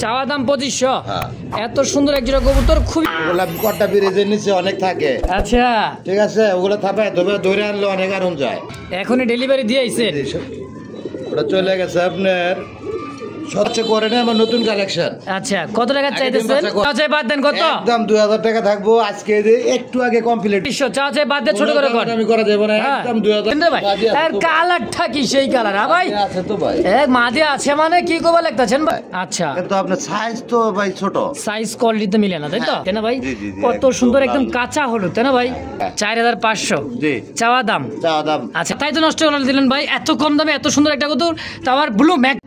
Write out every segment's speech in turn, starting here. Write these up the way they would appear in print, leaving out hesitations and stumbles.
চাওয়া দাম 2500। এত সুন্দর এক জোড়া কবুতর, খুব কটা ব্রিজের নিচে অনেক থাকে। আচ্ছা ঠিক আছে, ওগুলো থাপে ধরে আনলে অনেক আরাম যায়। এখনই ডেলিভারি দিয়ে আইছে, ওটা চলে গেছে আপনার সবচেয়ে করে না আমার নতুন কালেকশন। আচ্ছা কত টাকা চাইতেছেন? চাচা বাদ দেন, কত? একদম 2000 টাকা থাকবো আজকে, একটু আগে কমপ্লিট। চাচা বাদ দেন, ছোট করে কর, আমি করা যাবে না। একদম 2000 ভাই। আর কালারটা কি সেই কালার? হ্যাঁ ভাই আছে তো ভাই, এক মাঝে আছে মানে কি কবা লাগতাছেন ভাই? আচ্ছা কিন্তু আপনার সাইজ তো ভাই ছোট, সাইজ কোয়ালিটিতে মিলে না, তাই তো? তাই না ভাই? কত সুন্দর একদম কাঁচা হলুদ, তাই না ভাই? 4500 জি চাওয়া দাম। আচ্ছা তাই তো নষ্ট করে দিলেন ভাই, এত কম দামে এত সুন্দর একটা কবুতর, তাও আবার ব্লু ম্যাক।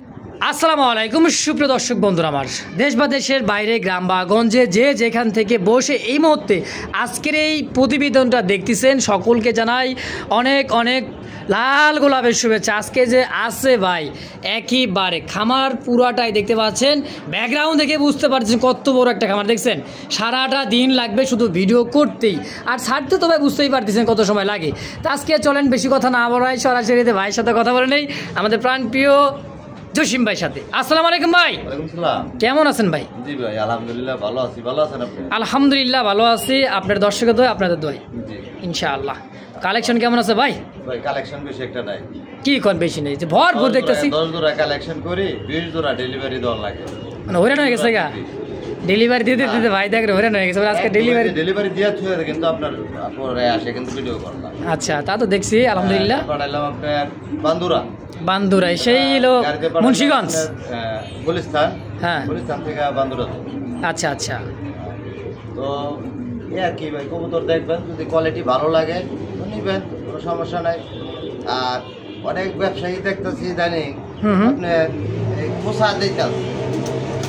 আসসালামু আলাইকুম সুপ্রিয় দর্শক বন্ধুরা, আমার দেশ বা দেশের বাইরে গ্রাম বা গঞ্জে যে যেখান থেকে বসে এই মুহূর্তে আজকের এই প্রতিবেদনটা দেখতেছেন, সকলকে জানাই অনেক অনেক লাল গোলাপের শুভেচ্ছা। আজকে যে আছে ভাই একেবারে খামার পুরাটাই দেখতে পাচ্ছেন, ব্যাকগ্রাউন্ড দেখে বুঝতে পারছেন কত বড় একটা খামার। দেখছেন সারাটা দিন লাগবে শুধু ভিডিও করতেই, আর ছাড়তে তো ভাই বুঝতেই পারতেছেন কত সময় লাগে। তো আজকে চলেন বেশি কথা না বলাই সরাসরি ভাইয়ের সাথে কথা বলে নেই, আমাদের প্রাণপ্রিয় জসিম ভাইয়ের সাথে। আসসালামু আলাইকুম ভাই। ওয়ালাইকুম সালাম। কেমন আছেন ভাই? জি ভাই আলহামদুলিল্লাহ ভালো আছি। ভালো আছেন আপনি? আলহামদুলিল্লাহ ভালো আছি, আপনার দর্শকের দোয়া আপনাদের দোয়া। জি ইনশাআল্লাহ। কালেকশন কেমন আছে ভাই? ভাই কালেকশন বেশি একটা নাই। কি কোন বেশি নেই, যে ভরপুর দেখতেছি। 10 জোড়া কালেকশন করি, 20 জোড়া ডেলিভারি দেওয়া লাগে। মানে হইরান হয়ে গেছে গা ডেলিভারি দিতে দিতে, ভাই দেখেন হইরান হয়ে গেছে আজকে ডেলিভারি দিয়ে থুয়ে কিন্তু আপনার পরে আসে কিন্তু ভিডিও করলাম। আচ্ছা তা তো দেখছি আলহামদুলিল্লাহ। পাঠাইলাম আপনার বান্দুরা, সেই লোক মুন্সিগঞ্জ গুলিস্তান। হ্যাঁ গুলিস্তান থেকে বান্দুরা। আচ্ছা আচ্ছা, তো এই আর কি ভাই, কবুতর দেখবেন, যদি কোয়ালিটি ভালো লাগে তো নিবেন, কোনো সমস্যা নাই। আর অনেক ব্যবসায়ী দেখতেছি জানি আপনার খোসা দিতে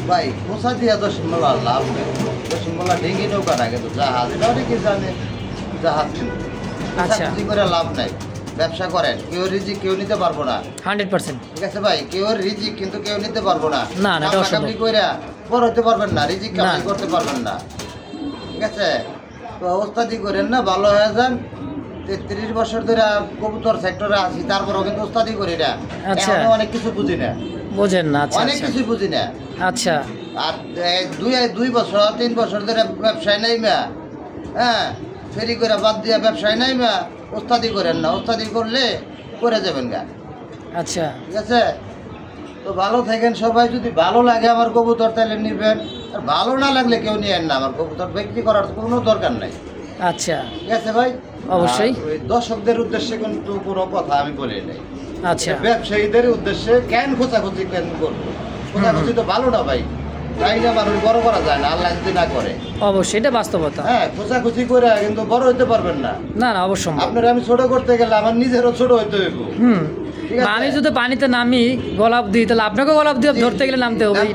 ভাই, খোসা দিয়া 10 মোলা লাভ নেই। 10 মোলা ডেঙ্গি নৌকা না, কিন্তু জাহাজ এটা অনেকে জানে, জাহাজ কিন্তু আচ্ছা করে লাভ নাই। ব্যবসা করেন, কেউ রিজিক কেউ নিতে পারবো না 100%। ঠিক আছে ভাই, কেউ রিজিক কিন্তু কেউ নিতে পারবো না। না না কামাকামি কইরা বড় হতে পারবেন না, রিজিক কামাই করতে পারবেন না। ঠিক আছে, তো ওস্তাদি করেন না, ভালো হয়ে যান। 33 বছর ধরে কবুতর সেক্টরে আছি, তারপরেও কিন্তু ওস্তাদি করি না। আচ্ছা অনেক কিছু বুঝি না, বুঝেন না? আচ্ছা অনেক কিছু বুঝি না। আচ্ছা আর 2 বছর 3 বছর ধরে ব্যবসায় নাই মা, হ্যাঁ ফেরি করে বাদ দিয়া ব্যবসায় নাই মা, ওস্তাদি করেন না। ওস্তাদি করলে করে যাবেন গা। আচ্ছা ঠিক আছে, তো ভালো থাকেন সবাই। যদি ভালো লাগে আমার কবুতর তাহলে নিবেন, আর ভালো না লাগলে কেউ নিয়েন না। আমার কবুতর বিক্রি করার কোনো দরকার নাই। আচ্ছা ঠিক আছে ভাই, অবশ্যই। ওই দর্শকদের উদ্দেশ্যে কিন্তু কোনো কথা আমি বলি নাই। আচ্ছা ব্যবসায়ীদের উদ্দেশ্যে কেন খোঁচাখুচি কেন করবো? খোঁচাখুচি তো ভালো না ভাই, তাই না? মানুষ বড় করা যায় না আল্লাহ যদি না করে। অবশ্যই এটা বাস্তবতা। হ্যাঁ খোঁচাখুচি করে কিন্তু বড় হইতে পারবেন না। না না অবশ্যই। আপনার আমি ছোট করতে গেলে আমার নিজেরও ছোট হইতে হইব। আমি যদি পানিতে নামি গোলাপ দিই, তাহলে আপনাকে গোলাপ দিয়ে ধরতে গেলে নামতে হবে।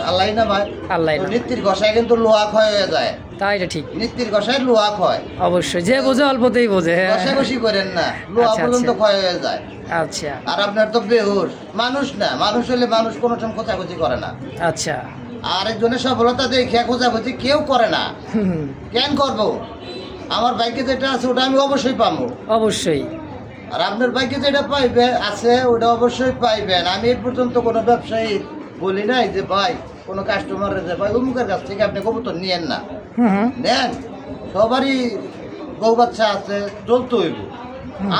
আল্লাহ না ভাই, আল্লাহ নিত্যির ঘষায় কিন্তু লোহা ক্ষয় হয়ে যায়। তাই এটা ঠিক, নিত্যির ঘষায় লোহা ক্ষয়। অবশ্যই যে বোঝে অল্পতেই বোঝে, ঘষাঘষি করেন না, লোহা পর্যন্ত ক্ষয় হয়ে যায়। আচ্ছা, আর আপনার তো বেহুশ মানুষ না, মানুষ হলে মানুষ কোনো সময় খোঁচাখুচি করে না। আচ্ছা, আরেকজনের সফলতা দেখে খোঁচাখুচি কেউ করে না। কেন করবো? আমার বাইকে যেটা আছে ওটা আমি অবশ্যই পাবো, অবশ্যই। আর আপনার বাইকে যেটা পাইবে আছে ওটা অবশ্যই পাইবেন। আমি এই পর্যন্ত কোনো ব্যবসায়ী বলি নাই যে ভাই কোনো কাস্টমারের যে ভাই অমুকের কাছ থেকে আপনি কবুতর নিয়েন না। নেন, সবারই বউ বাচ্চা আছে, চলতে হইব।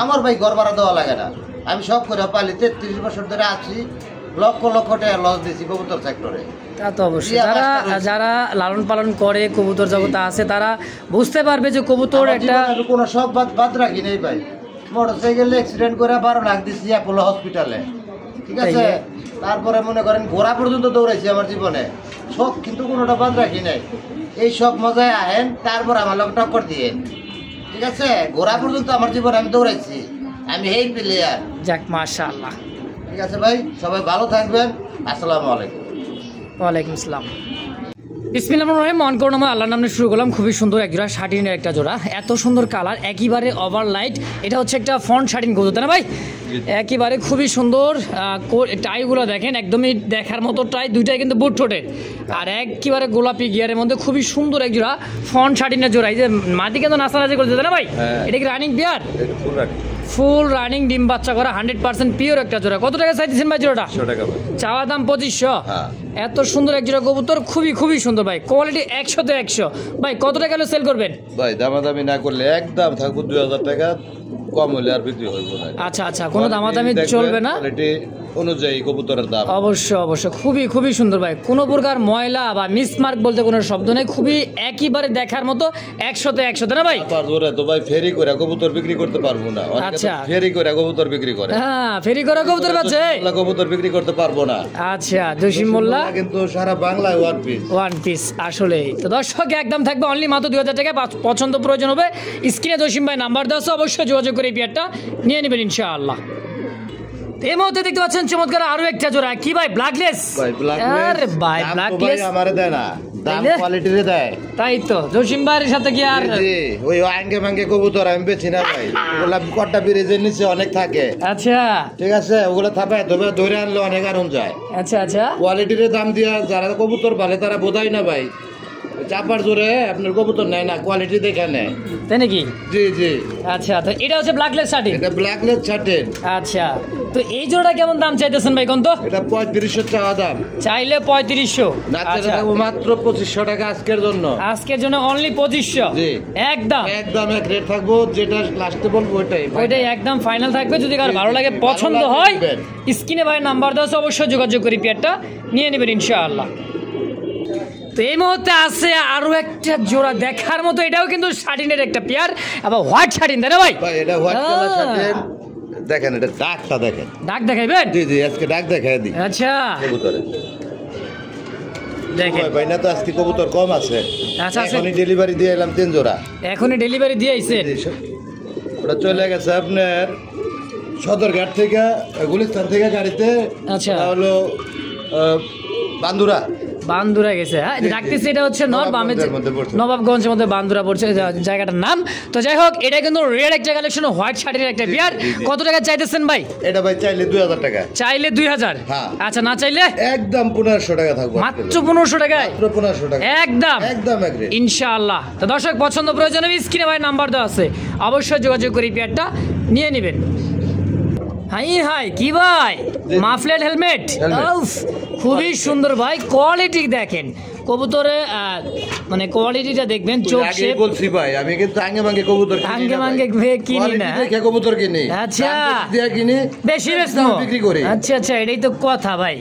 আমার ভাই ঘর ভাড়া দেওয়া লাগে না, আমি সব করে পালি। 33 বছর ধরে আছি, লক্ষ লক্ষ টাকা লস দিয়েছি কবুতর সেক্টরে। তা তো অবশ্যই, যারা লালন পালন করে কবুতর জগতে আছে তারা বুঝতে পারবে যে কবুতর একটা কোনো সব বাদ রাখি নেই ভাই। মোটরসাইকেল অ্যাক্সিডেন্ট করে 12 লাখ দিচ্ছি অ্যাপোলো হসপিটালে। ঠিক আছে, তারপরে মনে করেন ঘোড়া পর্যন্ত দৌড়াইছি আমার জীবনে, সব কিন্তু কোনোটা বাদ রাখি নাই। এই সব মজায় আহেন, তারপর আমার লোক টক্কর দিয়ে। ঠিক আছে, ঘোড়া পর্যন্ত আমার জীবনে আমি দৌড়াইছি, আমি এই প্লেয়ার। যাক মাশাআল্লাহ। ঠিক আছে ভাই, সবাই ভালো থাকবেন। আসসালামু আলাইকুম। ওয়ালাইকুম আসসালাম। বিসমিল্লাহির রহমানির রহিম। মন করুণাময় আল্লাহর নামে শুরু করলাম। খুবই সুন্দর এক জোড়া শাটিনের একটা জোড়া, এত সুন্দর কালার, একেবারে ওভারলাইট। এটা হচ্ছে একটা ফ্রন্ট শাটিন কবুতর, তাই না ভাই? একেবারে খুবই সুন্দর। টাইগুলো দেখেন, একদমই দেখার মতো টাই, দুইটাই কিন্তু বুট ঠোঁটের, আর একেবারে গোলাপি গিয়ারের মধ্যে খুবই সুন্দর এক জোড়া ফ্রন্ট শাটিনের জোড়া। এই যে মাটি কিন্তু নাচানাচি করছে, তাই না ভাই? এটা কি রানিং বিয়ার? ফুল রানিং ডিম বাচ্চা করা 100% পিওর একটা জোড়া। কত টাকা চাইতেছেন ভাই জোড়াটা? 100 টাকা ভাই। চাওয়া দাম 2500। হ্যাঁ। এত সুন্দর এক জোড়া কবুতর, খুবই সুন্দর ভাই, কোয়ালিটি 100 তে 100। ভাই কত টাকা হলে সেল করবেন? ভাই দামাদামি না করলে একদম থাকবো 2000 টাকা, কম হলে আর বিক্রি হইব না। আচ্ছা, কোনো দামাদামি চলবে না কোয়ালিটি অনুযায়ী কবুতরের দাম। অবশ্যই খুবই সুন্দর ভাই, কোনো প্রকার ময়লা বা মিসমার্ক বলতে কোনো শব্দ নেই, খুবই একেবারে দেখার মতো 100 তে 100 না ভাই? তারপরে তো ভাই ফেরি করে কবুতর বিক্রি করতে পারবো না। আচ্ছা, ফেরি করে কবুতর বিক্রি করে। হ্যাঁ, ফেরি করে কবুতর আছে, কবুতর বিক্রি করতে পারবো না। আচ্ছা, জসিম মোল্লা কিন্তু সারা বাংলায় ওয়ান পিস আসলে। তো দর্শক একদম থাকবে অনলি মাত্র 2000 টাকা। পছন্দ প্রয়োজন হবে স্ক্রিনে জসিম ভাই নাম্বার দেওয়া আছে, অবশ্যই যোগাযোগ করে এই পেয়ারটা নিয়ে নেবেন ইনশাআল্লাহ। এই মুহূর্তে দেখতে পাচ্ছেন চমৎকার আরো একটা জোড়া। কি ভাই, ব্ল্যাকলেস? আরে ভাই ব্ল্যাকলেস আমারে দেয় না, দাম কোয়ালিটিতে দেয়। তাই তো জসিম ভাইয়ের সাথে কি আর ওই আঙ্গে মাঙ্গে কবুতর আমি বেছি না ভাই। ওগুলা কট্টা ব্রিজের নিচে অনেক থাকে। আচ্ছা, ঠিক আছে, ওগুলা থাপায় ধরে আনলে অনেক আরাম যায়। আচ্ছা, কোয়ালিটির দাম দিয়া যারা কবুতর পালে তারা বোঝায় না ভাই, চাপার জোরে আপনার কবুতর নেয় না, কোয়ালিটি দেখে নেয়। তাই নাকি? জি। আচ্ছা, তো এটা হচ্ছে ব্ল্যাকলেস শার্টিন। এটা ব্ল্যাকলেস শার্টিন। আচ্ছা, তো এই জোড়া কেমন দাম চাইতেছেন ভাই কোন? তো এটা 3500 চাওয়া দাম, চাইলে 3500। আচ্ছা, মাত্র 2500 টাকা আজকের জন্য অনলি 2500। জি, একদম এক রেট থাকবো, যেটা লাস্টে বলবো ওইটাই একদম ফাইনাল থাকবে। যদি কারো ভালো লাগে, পছন্দ হয়, স্ক্রিনে ভাই নাম্বার দেওয়া আছে, অবশ্যই যোগাযোগ করে পেয়ারটা নিয়ে নেবেন ইনশাআল্লাহ। তো এই মুহূর্তে আছে আরো একটা জোড়া দেখার মতো, এটাও কিন্তু শার্টিনের একটা পেয়ার, আবার হোয়াইট শার্টিন, তাই না ভাই? এটা হোয়াইট কালার শার্টিন। দেখেন এটা ডাকটা দেখেন। ডাক দেখাইবেন? জি, আজকে ডাক দেখাই দিই। আচ্ছা, কবুতরে দেখেন ভাই, না তো আজকে কবুতর কম আছে। আচ্ছা, এখনই ডেলিভারি দিয়ে এলাম 3 জোড়া। এখনই ডেলিভারি দিয়ে আইছেন? ওটা চলে গেছে আপনার সদরঘাট থেকে, গুলিস্তান থেকে গাড়িতে। আচ্ছা, হলো বান্দুরা গেছে। হ্যাঁ, ডাকতেছে এটা হচ্ছে নবাবগঞ্জের মধ্যে বান্দুরা পড়ছে জায়গাটার নাম। তো যাই হোক, এটা কিন্তু রেড একটা কালেকশন, হোয়াইট শার্টের একটা বিয়ার। কত টাকা চাইতেছেন ভাই? এটা ভাই চাইলে 2000 টাকা। চাইলে 2000? আচ্ছা, না চাইলে একদম 1500 টাকা থাকবে। মাত্র 1500 টাকায়? মাত্র 1500 টাকা, একদম ইনশাআল্লাহ। তো দর্শক পছন্দ প্রয়োজন হবে, স্ক্রিনে ভাই নাম্বার দেওয়া আছে, অবশ্যই যোগাযোগ করে বিয়ারটা নিয়ে নেবেন। হাই কি ভাই, মাফলেট হেলমেট, খুবই সুন্দর ভাই, কোয়ালিটি দেখেন কবুতরে, মানে কোয়ালিটিটা দেখবেন। চোখ শেপ বলছি ভাই, আমি কিন্তু আঙ্গে মাঙ্গে কবুতর কিনি না, কবুতর কিনি। আচ্ছা, বেশি বিক্রি করি। আচ্ছা, এটাই তো কথা ভাই।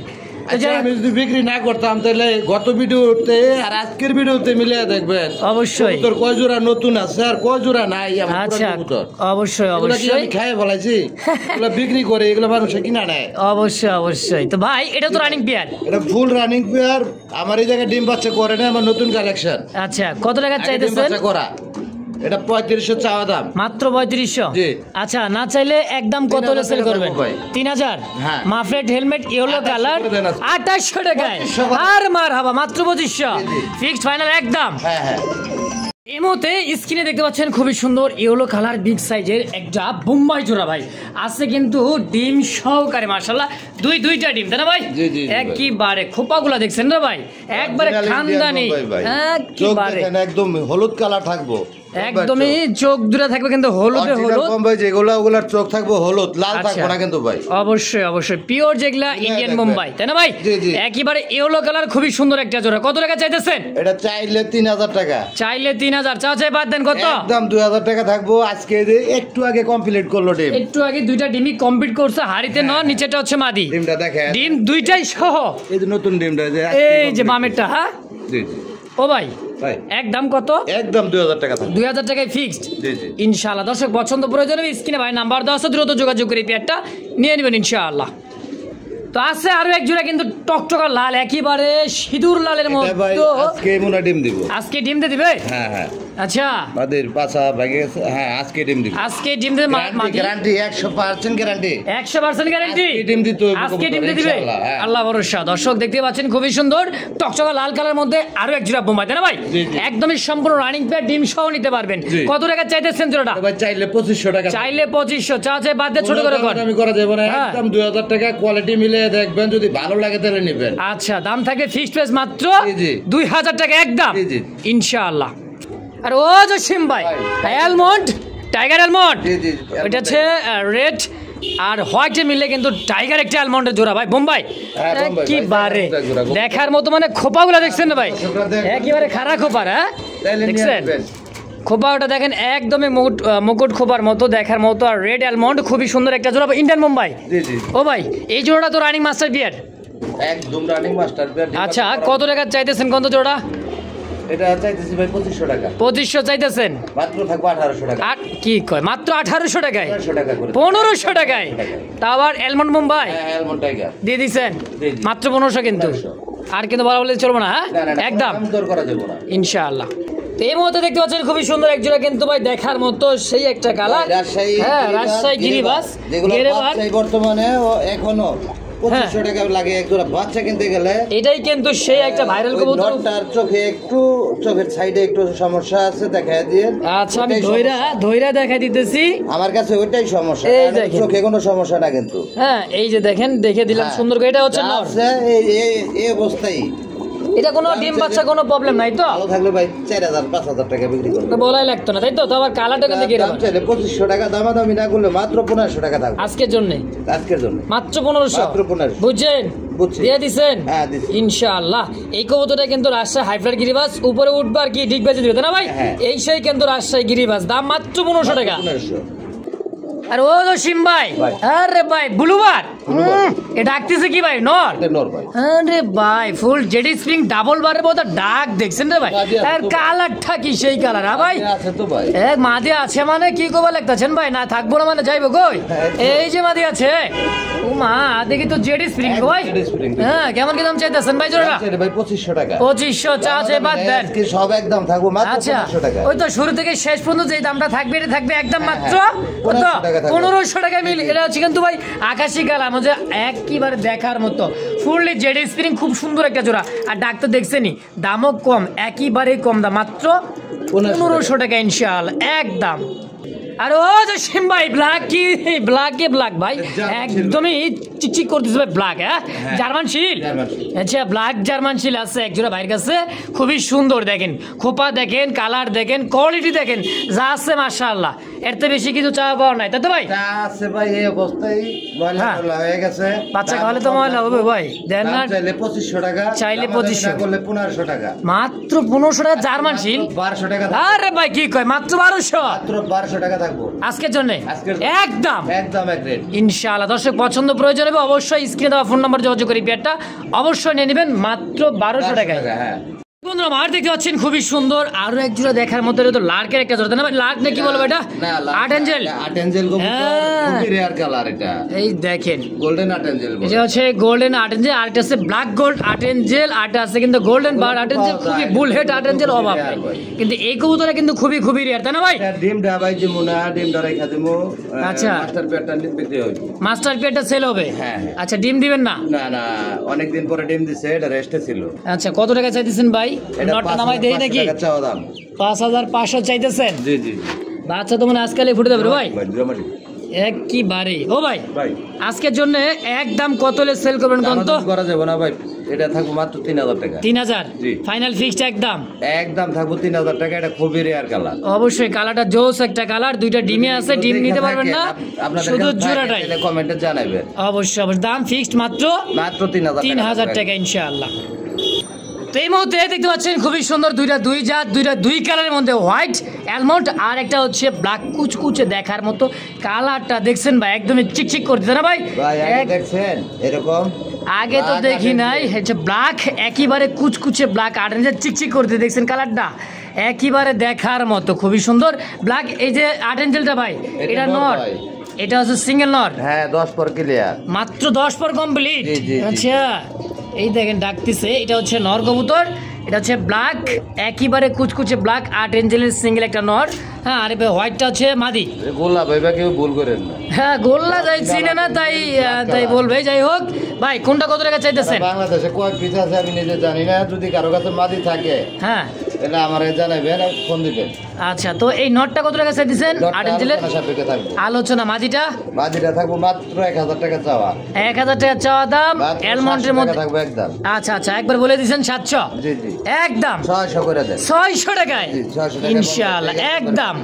আমি যদি বিক্রি না করতাম তাহলে গত ভিডিওতে আর আজকের ভিডিওতে মিলিয়ে দেখবেন অবশ্যই তোর কয় জোড়া নতুন আছে আর কয় জোড়া নাই। আচ্ছা, অবশ্যই আমি খাই বলাইছি, এগুলো বিক্রি করে, এগুলো মানুষ কিনা নেয়। অবশ্যই। তো ভাই এটা তো রানিং পেয়ার? এটা ফুল রানিং পেয়ার। আমার এই জায়গায় ডিম বাচ্চা করে না, আমার নতুন কালেকশন। আচ্ছা, কত টাকা চাইতেছেন? করা এটা 3500 চাওয়া দাম, মাত্র 3500। আচ্ছা, না চাইলে একদম কত হলে সেল করবেন? 3000। মাফলেট হেলমেট ইয়েলো কালার 2800 টাকায়। আর মারহাবা, মাত্র 2500, ফিক্সড ফাইনাল একদম। হ্যাঁ। এই মুহূর্তে স্ক্রিনে দেখতে পাচ্ছেন খুবই সুন্দর ইয়েলো কালার বিগ সাইজের একটা বোম্বাই জোড়া ভাই আছে, কিন্তু ডিম সহকারে মাশাআল্লাহ, দুইটা ডিম, তাই না ভাই? একবারে খোপাগুলা দেখছেন না ভাই, একবারে খানদানি, একবারে একদম হলুদ কালার থাকবো, একদমই চোখ দুটা থাকবে কিন্তু হলুদে হলুদ, বোম্বাই যেগুলা ওগুলার চোখ থাকবে হলুদ, লাল থাকবে না কিন্তু ভাই। অবশ্যই পিওর যেগুলা ইন্ডিয়ান বোম্বাই, তাই না ভাই? একেবারে ইয়েলো কালার, খুবই সুন্দর একটা জোড়া। কত টাকা চাইতেছেন? এটা চাইলে 3000 টাকা। চাইলে 3000, চাই বাদ দেন কত? একদম 2000 টাকা থাকবো। আজকে একটু আগে কমপ্লিট করলো ডিম, একটু আগে দুইটা ডিমই কমপ্লিট করছে, হাড়িতে ন, নিচেটা হচ্ছে মাদি। ডিমটা দেখেন, ডিম দুইটাই সহ, এই যে নতুন ডিমটা, এই যে বামেরটা। হ্যাঁ ও ভাই, একদম কত? একদম 2000 টাকা। 2000 টাকায় ফিক্সড ইনশাআল্লাহ। দর্শক পছন্দ প্রয়োজন হবে, স্ক্রিনে ভাই নাম্বার দেওয়া আছে, দ্রুত যোগাযোগ করে পেয়ারটা নিয়ে নেবেন ইনশাআল্লাহ। তো আছে আরো এক জোড়া কিন্তু টকটকা লাল, একেবারে সিঁদুর লালের মতো। আজকে মুনা ডিম দিব। আজকে ডিম দিয়ে দিবে? হ্যাঁ। আচ্ছা, মাদের পাছা ভাগে গেছে। হ্যাঁ, আজকে ডিম দিব। আজকে ডিম দিয়ে গ্যারান্টি 100% গ্যারান্টি। 100% গ্যারান্টি। ডিম দিতে হবে, আজকে ডিম দিয়ে দিবে আল্লাহ ভরসা। দর্শক দেখতে পাচ্ছেন খুবই সুন্দর টকটকা লাল কালার মধ্যে আরো এক জোড়া বোম্বাই, তাই না ভাই? একদমই সম্পূর্ণ রানিং পেয়ার, ডিম সহ নিতে পারবেন। কত টাকা চাইতেছেন জোড়াটা? ভাই চাইলে 2500 টাকা। চাইলে 2500, চাই বাদ দিয়ে ছোট করে কর। আমি করা যাবে না, একদম 2000 টাকা। কোয়ালিটি মিলে দেখবেন, যদি ভালো লাগে তাহলে নেবেন। আচ্ছা, দাম থাকে ফিক্সড প্রাইস মাত্র 2000 টাকা একদম ইনশাআল্লাহ। আর ও জসিম ভাই, অ্যালমন্ড টাইগার অ্যালমন্ড, জি জি এটা হচ্ছে রেড আর হোয়াইটে মিললে কিন্তু টাইগার একটা অ্যালমন্ডের জোড়া ভাই। বোম্বাই একেবারে দেখার মতো, মানে খোপাগুলো দেখছেন না ভাই, একেবারে খাড়া খোপার। হ্যাঁ দেখছেন খোপা, ওটা দেখেন একদমই মুকুট খোপার মতো দেখার মতো। আর রেড অ্যালমন্ড খুবই সুন্দর একটা জোড়া ইন্ডিয়ান বোম্বাই। ও ভাই এই জোড়াটা তো রানিং মাস্টার বিয়ার, একদম রানিং মাস্টার বিয়ার। আচ্ছা কত টাকা চাইতেছেন কত জোড়া? এটা চাইতেছি ভাই 2500 টাকা। 2500 চাইতেছেন, মাত্র থাকবে 1800 টাকা। আর কি কয় মাত্র 1800 টাকায়? 1500 টাকা করে। 1500 টাকায় তা আবার অ্যালমন্ড মুম্বাই অ্যালমন্ড টাইগার দিয়ে দিছেন মাত্র 1500 কিন্তু। আর কিন্তু বলা বলে চলবে না, হ্যাঁ একদম দর করা যাবে না ইনশাআল্লাহ। তো এই মুহূর্তে দেখতে পাচ্ছেন খুবই সুন্দর এক জোড়া কিন্তু ভাই দেখার মতো সেই একটা কালার। হ্যাঁ রাজশাহী গিরিবাস, বর্তমানে এখনো 2500 টাকা লাগে এক জোড়া বাচ্চা কিনতে গেলে। এটাই কিন্তু সেই একটা ভাইরাল কবুতর। তার চোখে একটু, চোখের সাইডে একটু সমস্যা আছে, দেখায় দিয়ে। আচ্ছা আমি ধইরা দেখাই দিতেছি। আমার কাছে ওইটাই সমস্যা, চোখে কোনো সমস্যা না কিন্তু। হ্যাঁ এই যে দেখেন দেখে দিলাম সুন্দর করে। এটা হচ্ছে নর, এই অবস্থায় এটা কোনো ডিম বাচ্চা কোনো প্রবলেম নাই তো? ভালো থাকলে ভাই 4000-5000 টাকা বিক্রি করবে, বলাই লাগতো না তাই তো? তো আবার কালারটা কিন্তু দাম চাইলে 2500 টাকা, দামাদামি না করলে মাত্র 1500 টাকা থাকবে আজকের জন্য। মাত্র 1500 বুঝছেন? দিয়ে দিছেন ইনশাআল্লাহ। এই কবুতরটা কিন্তু রাজশাহী হাইফ্লাইট গিরিবাস, উপরে উঠবে আর কি ডিগ বেজে দিবে না ভাই? এই সেই কিন্তু রাজশাহী গিরিবাস, দাম মাত্র 1500 টাকা। আর ও তো সিম ভাই, আরে ভাই ব্লুবার এ ডাকতেছে কি ভাই? নর ভাই। আরে ভাই ফুল জেডি স্প্রিং ডাবল বারের মতো ডাক দেখছেন রে ভাই। আর কালারটা কি সেই কালার? হ্যাঁ ভাই আছে তো ভাই, এক মাদি আছে মানে কি কবা লাগতাছেন ভাই? না থাকবো না মানে যাইবো কই? এই যে মাদি আছে, ও মা দেখি তো জেডি স্প্রিং ভাই। হ্যাঁ কেমন কি দাম চাইতেছেন ভাই জোড়া? ভাই 2500 টাকা। 2500 চাচ্ছে বাদ দেন, কি সব একদম থাকবো মাত্র 1500 টাকা। ওই তো শুরু থেকে শেষ পর্যন্ত যে দামটা থাকবে এটা থাকবে একদম মাত্র 1500 টাকা মিল। এটা হচ্ছে কিন্তু ভাই আকাশি কালার মধ্যে একবারে দেখার মতো ফুললি জেড স্প্রিং, খুব সুন্দর একটা জোড়া। আর ডাক্তার দেখছেনি দামও কম, একেবারে কম দাম মাত্র 1500 টাকা ইনশাআল্লাহ একদম। আর ও যে সিম ভাই ব্ল্যাক কি ব্ল্যাক ভাই একদমই চিকচিক করতেছে ভাই ব্ল্যাক। হ্যাঁ জার্মান শিল, আচ্ছা ব্ল্যাক জার্মান শিল আছে এক জোড়া ভাইয়ের কাছে, খুবই সুন্দর। দেখেন খোপা দেখেন, কালার দেখেন, কোয়ালিটি দেখেন, যা আছে মাশাআল্লাহ। এর থেকে বেশি কিছু চাওয়া পাওয়া নাই তাই তো ভাই? আছে ভাই এই অবস্থায় ময়লা হয়ে গেছে, বাচ্চা খাওয়ালে তো ময়লা হবে ভাই। দেন না চাইলে 2500 টাকা, চাইলে 2500 করলে 1500 টাকা, মাত্র 1500 টাকা জার্মান শিল। 1200 টাকা। আরে ভাই কি কয় মাত্র 1200? মাত্র 1200 টাকা থাকবো আজকের জন্য একদম এক রেট ইনশাআল্লাহ। দর্শক পছন্দ প্রয়োজন হবে অবশ্যই স্ক্রিনে দেওয়া ফোন নাম্বার যোগাযোগ করে পেয়ারটা অবশ্যই নিয়ে নেবেন মাত্র 1200 টাকায়। হ্যাঁ বন্ধুরা মার দেখতে পাচ্ছেন খুবই সুন্দর আরো এক জোড়া দেখার মতো। এটা তো লার্কের একটা জোড়া না ভাই? লার্ক না কি বলবো এটা? আর্ট এঞ্জেল খুবই রেয়ার কালার। এটা এই দেখেন গোল্ডেন আর্ট এঞ্জেল, এটা হচ্ছে গোল্ডেন আর্ট এঞ্জেল। আর এটা আছে ব্ল্যাক গোল্ড আর্ট এঞ্জেল, আর এটা আছে কিন্তু গোল্ডেন বার্ড আর্ট এঞ্জেল। খুবই বুল হেড আর্ট এঞ্জেল অভাব নাই, কিন্তু এই কবুতরটা কিন্তু খুবই রেয়ার তাই না ভাই? ডিম ডাবাই দিমু না, ডিম ডারাই খাদিমু। আচ্ছা মাস্টার পেয়ারটা বিক্রি হবে, মাস্টার পেয়ারটা সেল হবে। হ্যাঁ আচ্ছা ডিম দিবেন না? না অনেক দিন পরে ডিম দিছে, এটা রেস্টে ছিল। আচ্ছা কত টাকা চাইতেছেন ভাই? নটটা নামাই দেই নাকি? 5500 চাইতেছেন? জি বাচ্চা তো মানে আজকালই ফুটে যাবে ভাই একবারে। ও ভাই আজকের জন্য একদম কত হলে সেল করবেন কোন তো? করা যাবে না ভাই, এটা থাকবো মাত্র 3000 টাকা। 3000 ফাইনাল ফিক্সড একদম থাকবো 3000 টাকা। এটা খুবই রেয়ার কালার, অবশ্যই কালারটা জোস একটা কালার। দুইটা ডিমে আছে, ডিম নিতে পারবেন না শুধু জোড়াটাই কমেন্টে জানাবেন। অবশ্যই দাম ফিক্সড মাত্র 3000 টাকা ইনশাআল্লাহ। তো এই মুহূর্তে দেখতে পাচ্ছেন খুবই সুন্দর দুই কালারের মধ্যে হোয়াইট অ্যালমন্ড আর একটা হচ্ছে ব্ল্যাক, কুচকুচে দেখার মতো কালারটা দেখছেন ভাই একদমই চিকচিক করতেছে না ভাই? দেখছেন এরকম আগে তো দেখি নাই। হচ্ছে ব্ল্যাক একেবারে কুচকুচে ব্ল্যাক আর চিকচিক করতে দেখছেন কালারটা একেবারে দেখার মতো খুবই সুন্দর ব্ল্যাক। এই যে আর্ট এঞ্জেলটা ভাই এটা নর, এটা হচ্ছে সিঙ্গেল নর। হ্যাঁ 10 পর ক্লিয়ার, মাত্র 10 পর কমপ্লিট। আচ্ছা এই দেখেন ডাকতেছে, এটা হচ্ছে নর কবুতর। এটা হচ্ছে ব্ল্যাক একেবারে কুচকুচে ব্ল্যাক আর্ট এঞ্জেলের সিঙ্গেল একটা নর। হ্যাঁ আর হোয়াইটটা হচ্ছে মাদি। গোল্লা ভাইবা কেউ ভুল করেন না, হ্যাঁ গোল্লা যাই চিনে না তাই বলবে। যাই হোক ভাই কোনটা কত টাকা চাইতেছেন? বাংলাদেশে কয় পিস আছে আমি নিজে জানি না, যদি কারো কাছে মাদি থাকে হ্যাঁ এটা আমারে জানাবেন, ফোন দিবেন। আচ্ছা তো এই নটটা কত টাকা চাইতেছেন? আর্ট এঞ্জেলের আলোচনা। মাদিটা থাকবো মাত্র 1000 টাকা চাওয়া। 1000 টাকা চাওয়া দাম। অ্যালমন্ডের মধ্যে থাকবে একদম। আচ্ছা একবার বলে দিয়েছেন 700? জি একদম 600 করে দেন। 600 টাকায় ইনশাআল্লাহ একদম।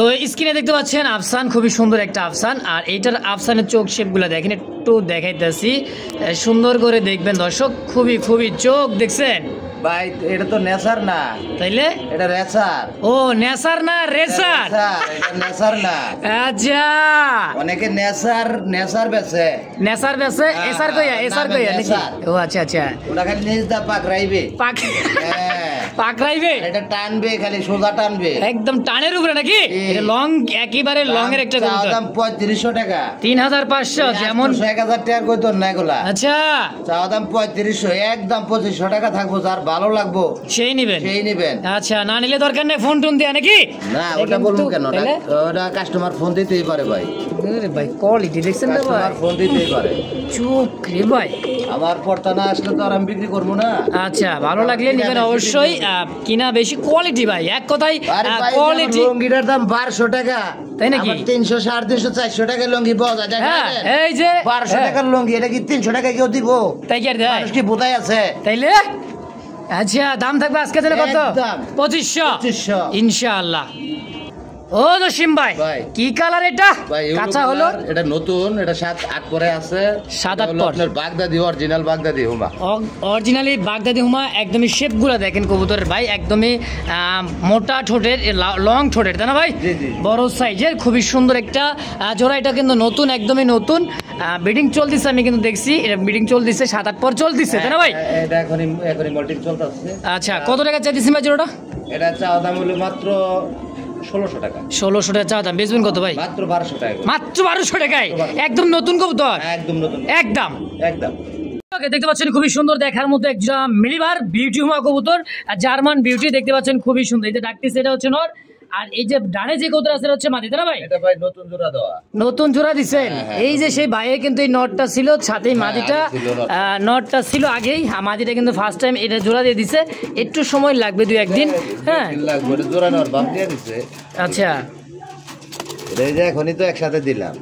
তো স্ক্রিনে দেখতে পাচ্ছেন আফসান, খুবই সুন্দর একটা আফসান। আর এইটার আফসানের চোখ শেপগুলো দেখেন, একটু দেখাইতেছি, সুন্দর করে দেখবেন দর্শক। খুবই খুবই চোখ দেখছেন ভাই, এটা তো নেসার না, তাইলে এটা রেসার। ও নেসার না রেসার, এটা নেসার না। আচ্ছা, অনেকে নেসার বেছে, নেসার বেছে, এসার কইয়া, এসার কইয়া নাকি? ও আচ্ছা আচ্ছা, ওটা খালি নিজ দা পাকরাইবে, পাকরাইবে, এটা টানবে, খালি সোজা টানবে, একদম টানের উপরে নাকি? এটা লং, একেবারে লং এর একটা কবুতর। দাম 3500 টাকা, 3500, যেমন 1000 টাকার কইতো না এগুলা। আচ্ছা, চাওয়া দাম 3500, একদম 2500 টাকা থাকবো। যার ভালো লাগবো সেই নিবেন, সেই নিবেন। আচ্ছা, না নিলে দরকার নেই, ফোন টোন দেয়া নাকি? না, ওটা বলুন কেন, ওটা কাস্টমার ফোন দিতেই পারে ভাই। আরে ভাই, কোয়ালিটি দেখছেন না ভাই, ফোন দিতেই পারে। চোখ রে ভাই, আমার পড়তা না আসলে তো আর আমি বিক্রি করবো না। আচ্ছা, ভালো লাগলে নিবেন অবশ্যই। কিনা বেশি কোয়ালিটি ভাই, এক কথাই কোয়ালিটি। লুঙ্গিটার দাম 1200 টাকা, তাই নাকি? 300, 350, 400 টাকা লুঙ্গি পাওয়া যায়। এই যে 1200 টাকার লুঙ্গি, এটা কি 300 টাকা কেউ দিব? তাই কি আর দেয়? মানুষ কি বোধাই আছে? তাইলে আচ্ছা, দাম থাকবে আজকে তাহলে কত? 2500 ইনশাআল্লাহ। ও জসিম ভাই, কি কালার এটা? কাঁচা হলো, এটা নতুন, এটা 7-8 পরে আছে। 7-8 পর, আপনার বাগদাদি, অরিজিনাল বাগদাদি হুমা, অরিজিনালি বাগদাদি হুমা। একদমই শেপগুলো দেখেন কবুতরের ভাই, একদমই মোটা ঠোঁটের, লং ঠোঁটের, তাই না ভাই? বড় সাইজের, খুবই সুন্দর একটা জোড়া। এটা কিন্তু নতুন, একদমই নতুন, ব্রিডিং চলতেছে। আমি কিন্তু দেখছি এটা ব্রিডিং চলতেছে, 7-8 পর চলতেছে, তাই না ভাই? এটা এখনই মল্টিং চলতেছে। আচ্ছা, কত টাকা চাইতেছেন ভাই জোড়াটা? এটা চাওয়া দাম হলো মাত্র 1600 টাকা। 1600 টাকা চাওয়া দাম, বেচবেন কত ভাই? মাত্র 1200 টাকা। মাত্র 1200 টাকায় একদম নতুন কবুতর, একদম নতুন, একদম একদম। দেখতে পাচ্ছেন খুবই সুন্দর দেখার মতো একটা মিলিবার বিউটি হুমা কবুতর, জার্মান বিউটি দেখতে পাচ্ছেন, খুবই সুন্দর। এই যে ডাকতেছে, এটা হচ্ছে নর, আর এই যে ডানে যে কবুতর আছে হচ্ছে মাদি, তাই না ভাই? এটা ভাই নতুন জোড়া দেওয়া, নতুন জোড়া দিচ্ছেন। এই যে সেই ভাইয়ের কিন্তু এই নটটা ছিল সাথেই মাদিটা, নটটা ছিল আগেই, মাদিটা কিন্তু ফার্স্ট টাইম এটা জোড়া দিয়ে দিছে। একটু সময় লাগবে, 2-1 দিন। হ্যাঁ, জোড়া নেওয়ার বাদ দিয়ে দিছে। আচ্ছা, এই যে এখনই তো একসাথে দিলাম,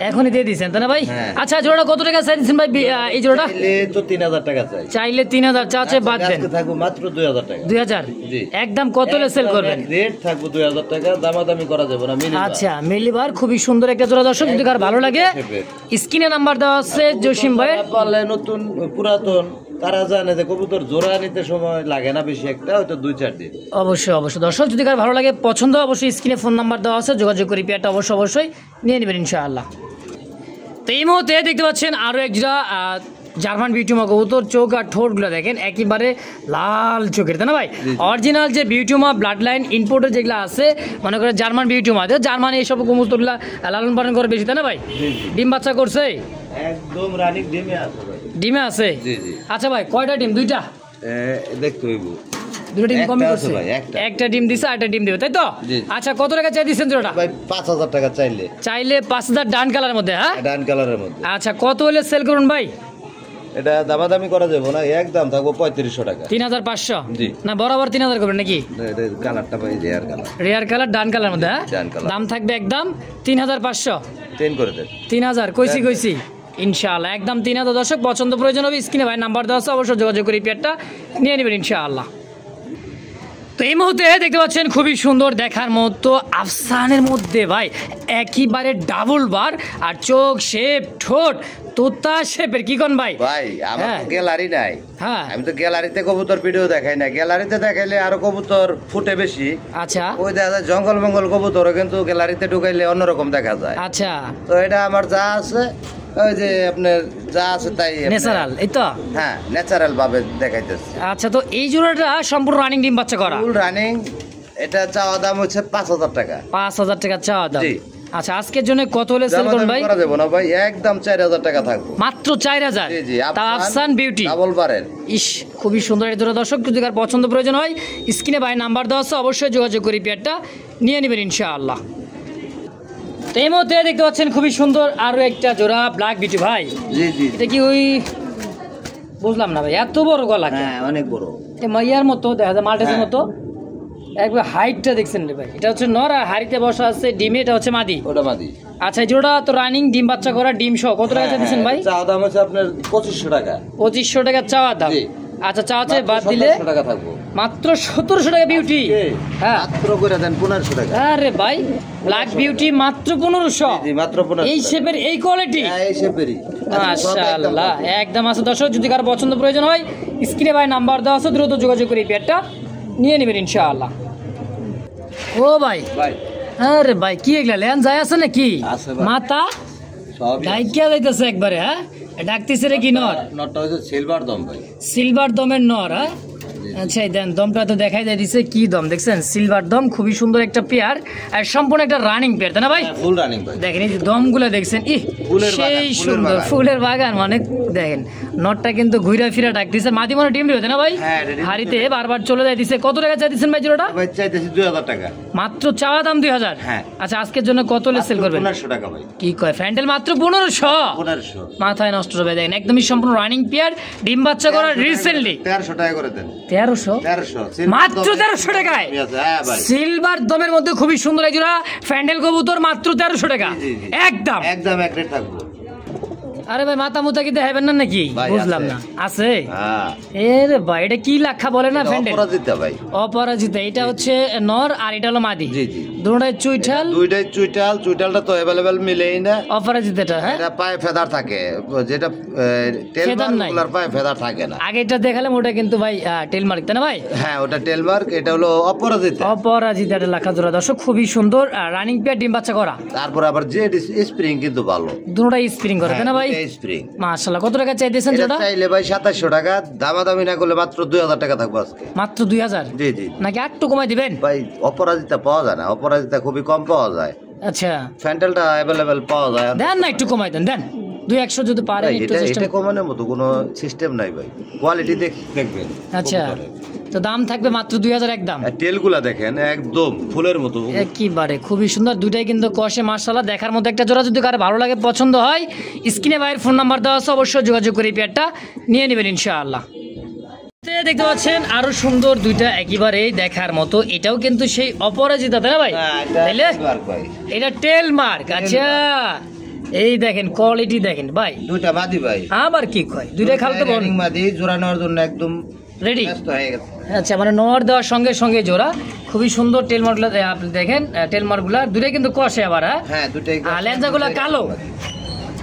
এখনই দিয়ে দিচ্ছেন, তাই না ভাই? আচ্ছা, জোড়া কত টাকা চাইছেন ভাই এই জোড়াটা? তো 3000 টাকা চাই। চাইলে 3000 চাচ্ছে, বাদ দেন, থাকবো মাত্র 2000 টাকা। 2000 একদম। কত হলে সেল করবেন? রেট থাকবো 2000 টাকা, দামাদামি করা যাবে না। আচ্ছা, মিলিবার খুবই সুন্দর একটা জোড়া দর্শক, যদি কার ভালো লাগে স্ক্রিনে নাম্বার দেওয়া আছে জসিম ভাই। পারলে নতুন পুরাতন তারা জানে যে কবুতর জোড়া নিতে সময় লাগে না বেশি একটা, হয়তো 2-4 দিন। অবশ্যই অবশ্যই দর্শক, যদি কার ভালো লাগে পছন্দ, অবশ্যই স্ক্রিনে ফোন নাম্বার দেওয়া আছে, যোগাযোগ করে পেয়ারটা অবশ্যই নিয়ে নেবেন ইনশাআল্লাহ। তো এই মুহূর্তে দেখতে পাচ্ছেন আরো এক জোড়া জার্মান বিউটিমা কবুতর। চোখ আর ঠোঁটগুলো দেখেন একেবারে লাল চোখের, তাই না ভাই? অরিজিনাল যে বিউটিমা ব্লাড লাইন ইম্পোর্টের যেগুলো আছে, মনে করে জার্মান বিউটিমা, জার্মানি এইসব কবুতরগুলা লালন পালন করে বেশি, তাই না ভাই? ডিম বাচ্চা করছে, একদম রানিং ডিমে আছে ভাই। ডিমে আছে? আচ্ছা ভাই, কয়টা ডিম? 2টা দেখতে হইব। 2টা ডিম কমই করছে, একটা ডিম দিছে, আরেকটা ডিম দিবে, তাই তো? আচ্ছা, কত টাকা চাই দিচ্ছেন জোড়াটা? ভাই 5000 টাকা চাইলে 5000 ডান কালারের মধ্যে। হ্যাঁ, ডান কালারের মধ্যে। আচ্ছা, কত হলে সেল করুন ভাই? এটা দামাদামি করা যাবে না, একদম থাকবো 3500 টাকা। 3500 না বরাবর 3000 করবেন নাকি? কালারটা ভাই রেয়ার কালার, রেয়ার কালার, ডান কালার মধ্যে। দাম থাকবে একদম 3500। 10 করে দেন। 3000 কইছি ইনশাআল্লাহ, একদম 3000 দর্শক। পছন্দ প্রয়োজন হবে স্ক্রিনে ভাই নাম্বার দেওয়া আছে, অবশ্যই যোগাযোগ করে পেয়ারটা নিয়ে নেবেন ইনশাআল্লাহ। তো এই মুহূর্তে দেখতে পাচ্ছেন খুবই সুন্দর দেখার মতো আফসানের মধ্যে ভাই একেবারে ডাবল বার, আর চোখ শেপ, ঠোঁট তোতা শেপের, কি কোন ভাই? ভাই আমার গ্যালারি নাই। হ্যাঁ, আমি তো গ্যালারিতে কবুতর ভিডিও দেখাই না, গ্যালারিতে দেখাইলে আরো কবুতর ফুটে বেশি। আচ্ছা, ওই দেখা যায় জঙ্গল মঙ্গল কবুতর, কিন্তু গ্যালারিতে ঢুকাইলে অন্যরকম দেখা যায়। আচ্ছা, তো এটা আমার যা আছে, ওই যে আপনার যা আছে তাই ন্যাচারাল, এই তো? হ্যাঁ, ন্যাচারাল ভাবে দেখাইতেছে। আচ্ছা, তো এই জোড়াটা সম্পূর্ণ রানিং ডিম বাচ্চা করা? Full running. এটা চাওয়া দাম হচ্ছে 5000 টাকা। 5000 টাকা চাওয়া দাম। আচ্ছা, আজকের জন্য কত হলে সেল করুন ভাই? করা যাবে না ভাই, একদম 4000 টাকা থাকবে। মাত্র 4000? জি, তা আফসান বিউটি ডাবল বারের। ইস, খুবই সুন্দর এই জোড়া দর্শক, যদি কার পছন্দ প্রয়োজন হয় স্ক্রিনে ভাই নাম্বার দেওয়া আছে, অবশ্যই যোগাযোগ করে পেয়ারটা নিয়ে নেবেন ইনশাআল্লাহ। তো এই মধ্যে দেখতে পাচ্ছেন খুবই সুন্দর আরো একটা জোড়া ব্ল্যাক বিউটি ভাই। জি জি, এটা কি ওই বুঝলাম না ভাই, এত বড় গলা? হ্যাঁ, অনেক বড়, এই মাইয়ার মতো দেখা যায়, মাল্টেসের মতো একবার। হাইটটা দেখছেন রে ভাই, এটা হচ্ছে নর, আর হাড়িতে বসা আছে ডিমে, এটা হচ্ছে মাদি। ওটা মাদি। আচ্ছা, এই জোড়া তো রানিং ডিম বাচ্চা করা, ডিম সহ কত টাকা দিচ্ছেন ভাই? চাওয়া দাম হচ্ছে আপনার 2500 টাকা। 2500 টাকা চাওয়া দাম। আচ্ছা, চাওয়া বাদ দিলে 2700 টাকা থাকবো। মাত্র 1700 টাকা বিউটি। হ্যাঁ মাত্র করে দেন 1500 টাকা। আরে ভাই ব্ল্যাক বিউটি মাত্র 1500। জি মাত্র 1500। এই শেপের এই কোয়ালিটি। হ্যাঁ এই শেপেরই মাশাআল্লাহ একদম আছে দর্শক, যদি কারো পছন্দ প্রয়োজন হয় স্ক্রিনে ভাই নাম্বার দেওয়া আছে, দ্রুত যোগাযোগ করে এই পেয়ারটা নিয়ে নেবেন ইনশাআল্লাহ। ও ভাই ভাই আরে ভাই কি এগুলা লেন যায় আছে নাকি? আছে ভাই। মাথা সব ডাইকিয়া যাইতেছে একবারে। হ্যাঁ ডাকতেছে রে কি নর? নটটা হচ্ছে সিলভার দম ভাই। সিলভার দমের নর। হ্যাঁ আচ্ছা এই দেন দমটা তো দেখাই যায় দিছে, কি দম দেখছেন? সিলভার দম, খুবই সুন্দর একটা পেয়ার আর সম্পূর্ণ একটা রানিং পেয়ার, তাই না ভাই? ফুল রানিং ভাই। দেখেন এই যে দমগুলো দেখছেন, ই সেই সুন্দর ফুলের বাগান মানে। দেখেন নটটা কিন্তু ঘুরা ফিরা ডাকতেছে, মাদি মনে ডিম দিবে না ভাই? হাড়িতে বারবার চলে যাইতেছে। কত টাকা চাইতেছেন ভাই জোড়াটা? ভাই চাইতেছি 2000 টাকা মাত্র। চাওয়া দাম 2000। হ্যাঁ। আচ্ছা আজকের জন্য কত হলে সেল করবেন? 1500 টাকা ভাই। কি কয় ফ্যান্ডেল মাত্র 1500? 1500 মাথায় নষ্ট হবে। দেখেন একদমই সম্পূর্ণ রানিং পেয়ার, ডিম বাচ্চা করা রিসেন্টলি। 1300 টাকা করে দেন। 1300? 1300 মাত্র 1300 টাকায়। হ্যাঁ ভাই সিলভার দমের মধ্যে খুবই সুন্দর এই জোড়া ফ্যান্ডেল কবুতর, মাত্র 1300 টাকা। একদম একদম এক রেট থাকবো। আরে ভাই মাথা মুতা কি দেখাবেন না নাকি? বুঝলাম না। আছে? হ্যাঁ। এরে ভাই এটা কি লাখা বলে না ফ্যান্ডেল? অপরাজিতা ভাই। অপরাজিতা। এটা হচ্ছে নর আর এটা হলো মাদি। জি জি। দুটোই চুইঠাল। দুইটাই চুইঠাল। চুইঠালটা তো अवेलेबल মিলেই না। অপরাজিতাটা হ্যাঁ এটা পায়ে ফেদার থাকে, যেটা টেলমার্কগুলোর পায়ে ফেদার থাকে না। আগে এটা দেখালাম ওটা কিন্তু ভাই টেলমার্ক, তাই না ভাই? হ্যাঁ ওটা টেলমার্ক, এটা হলো অপরাজিতা। অপরাজিতাটা লাখা জোড়া দর্শক, খুবই সুন্দর রানিং পেয়ার, ডিম বাচ্চা করা। তারপর আবার জেড স্প্রিং কিন্তু ভালো। দুটোই স্প্রিং করে, তাই না ভাই? স্প্রিং। মাশাআল্লাহ। কত টাকা চাইতেছেন এটা জোড়া? চাইলে ভাই 2700 টাকা, দামাদামি না করলে মাত্র 2000 টাকা থাকবে আজকে। মাত্র 2000? জি জি। নাকি একটু কমাই দিবেন? ভাই অপরাজিতা পাওয়া যায় না, অপরাজিতা খুবই কম পাওয়া যায়। আচ্ছা ফ্যান্ডেলটা अवेलेबल পাওয়া যায়। দেন না একটু কমাই দেন, দেন 200 যদি পারেন একটু চেষ্টা। এটা কমানোর মতো কোনো সিস্টেম নাই ভাই, কোয়ালিটি দেখবেন। আচ্ছা তো দাম থাকবে মাত্র 2000 একদম। টেলগুলা দেখেন একদম ফুলের মতো একেবারে খুবই সুন্দর, দুটাই কিন্তু কষে মাশাআল্লাহ দেখার মতো একটা জোড়া। যদি কারো ভালো লাগে পছন্দ হয় স্ক্রিনে ভাইয়ের ফোন নাম্বার দেওয়া আছে, অবশ্যই যোগাযোগ করে এই পেয়ারটা নিয়ে নেবেন ইনশাআল্লাহ। দেখতে পাচ্ছেন আরো সুন্দর দুইটা একেবারে দেখার মতো, এটাও কিন্তু সেই অপরাজিতা, তাই না ভাই? তাইলে এটা টেল মার্ক। আচ্ছা এই দেখেন কোয়ালিটি দেখেন ভাই, দুইটা মাদি ভাই। আবার কি কয় দুইটা খালতে বল মাদি জোড়া নেওয়ার জন্য একদম রেডি ব্যস্ত হয়ে গেছে। আচ্ছা মানে নোয়ার দেওয়ার সঙ্গে সঙ্গে জোড়া, খুবই সুন্দর টেল মার্কগুলো আপনি দেখেন, টেল মার্কগুলো দুইটাই কিন্তু কষে আবার। হ্যাঁ দুইটাই। আর লেঞ্জাগুলো কালো।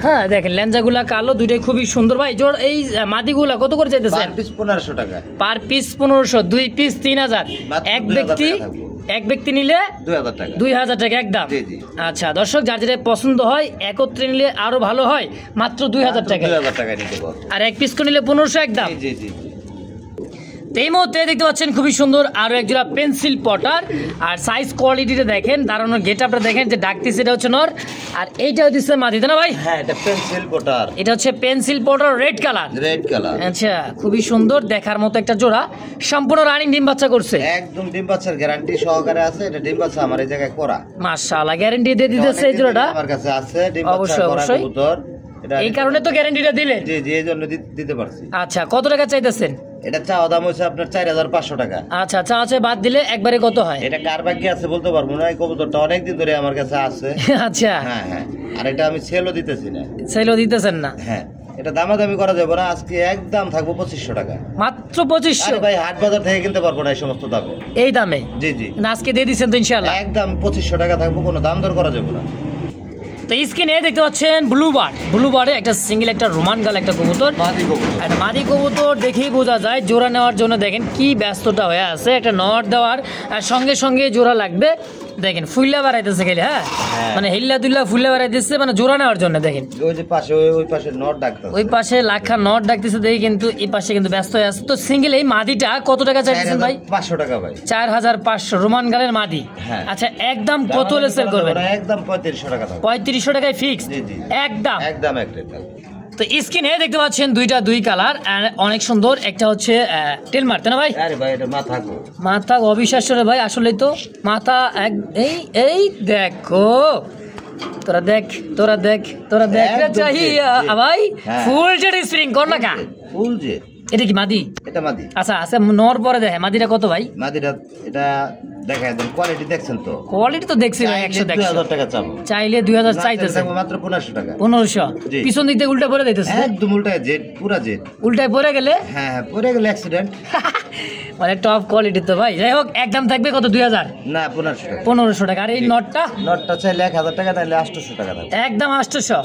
হ্যাঁ দেখেন লেঞ্জাগুলা কালো, দুইটাই খুবই সুন্দর ভাই। জোর এই মাদিগুলা কত করে চাইতেছেন? পার পিস 1500 টাকা। পার পিস 1500, দুই পিস 3000। এক ব্যক্তি নিলে 2000 টাকা। 2000 টাকা একদম। আচ্ছা দর্শক যার যেটা পছন্দ হয় একত্রে নিলে আরো ভালো হয়, মাত্র 2000 টাকা। 2000 টাকা নিতে পারবো। আর এক পিস করে নিলে 1500 একদম। জি জি। এই মুহূর্তে দেখতে পাচ্ছেন খুবই সুন্দর আরো এক জোড়া পেন্সিল পটার, আর সাইজ কোয়ালিটিটা দেখেন, দাঁড়ানোর গেটআপটা দেখেন, যে ডাকতি সেটা হচ্ছে নর আর এইটা হচ্ছে মাদি, তাই না ভাই? হ্যাঁ এটা পেন্সিল পটার। এটা হচ্ছে pencil Potter red colour. Red colour. আচ্ছা খুবই সুন্দর দেখার মতো একটা জোড়া, সম্পূর্ণ রানিং ডিম বাচ্চা করছে। একদম ডিম বাচ্চার গ্যারান্টি সহকারে আছে। এটা ডিম বাচ্চা আমার এই জায়গায় করা। মাশাআল্লাহ গ্যারান্টি দিয়ে দিতেছে এই জোড়াটা। আমার কাছে আছে ডিম বাচ্চা করা কবুতর। এই কারণে তো গ্যারান্টিটা দিলেন। জি জি এই জন্য দিতে পারছি। আচ্ছা কত টাকা চাইতেছেন? এটা চাওয়া দাম হচ্ছে আপনার 4500 টাকা। আচ্ছা চা আছে বাদ দিলে একবারে কত হয়? এটা কার ভাগ্যে আছে বলতে পারবো না, এই কবুতরটা অনেকদিন ধরে আমার কাছে আছে। আচ্ছা হ্যাঁ হ্যাঁ। আর এটা আমি সেলও দিতেছি না। সেলও দিতেছেন না? হ্যাঁ এটা দামাদামি করা যাবে না, আজকে একদম থাকবো 2500 টাকা। মাত্র 2500? ভাই হাট বাজার থেকে কিনতে পারবো না এই সমস্ত দামে। এই দামে? জি জি। না আজকে দিয়ে দিচ্ছেন তো ইনশাআল্লাহ? একদম 2500 টাকা থাকবো, কোনো দাম দর করা যাবে না। তো স্ক্রিনে দেখতে পাচ্ছেন ব্লুবার্ডে একটা সিঙ্গেল একটা রোমান গাল একটা কবুতর, একটা মাদি কবুতর দেখেই বোঝা যায়। জোড়া নেওয়ার জন্য দেখেন কি ব্যস্ততা হয়ে আছে, একটা নট দেওয়ার সঙ্গে সঙ্গে জোড়া লাগবে। দেখেন ফুল্লা বাড়াইতেছে খেলে, হ্যাঁ মানে হিল্লা দুল্লা ফুল্লা বাড়াইতেছে মানে জোড়া নেওয়ার জন্য। দেখেন ওই যে পাশে ওই পাশে নট ডাকতেছে, ওই পাশে লাখা নট ডাকতেছে দেখি, কিন্তু এই পাশে কিন্তু ব্যস্ত হয়ে আছে। তো সিঙ্গেল এই মাদিটা কত টাকা চাইছেন ভাই? 500 টাকা ভাই। 4500 রোমান গালের মাদি। আচ্ছা একদম কত হলে সেল করবেন? একদম 3500 টাকা। 3500 টাকায় ফিক্স একদম? একদম এক রেট। তো স্ক্রিনে দেখতে পাচ্ছেন দুই কালার অনেক সুন্দর, একটা হচ্ছে টেল মারতে না ভাই? আরে ভাই এটা মাথা অবিশ্বাস্য রে ভাই, আসলেই তো মাথা এই দেখো, তোরা দেখ চাহিয়া ভাই ফুল জেড স্প্রিং কর না কা ফুল জেড। এটা কি মাদি? এটা মাদি। আচ্ছা নর পরে দেখে মাদিটা কত ভাই? মাদিটা এটা দেখায় দেন, কোয়ালিটি দেখছেন তো? কোয়ালিটি তো দেখছি ভাই, 2000 টাকা চাবো। চাইলে 2000 চাইতেছে, মাত্র 1500 টাকা। 1500? পিছন দিক থেকে উল্টা পরে দিতেছে? একদম উল্টায় জেড, পুরা জেড। উল্টায় পরে গেলে? হ্যাঁ পরে গেলে অ্যাক্সিডেন্ট। মানে টপ কোয়ালিটি তো ভাই। যাই হোক, একদম থাকবে কত? 2000 না 1500 টাকা। 1500 টাকা। আর এই নটটা চাইলে 1000 টাকা, তাহলে 800 টাকা থাকবে। একদম 800।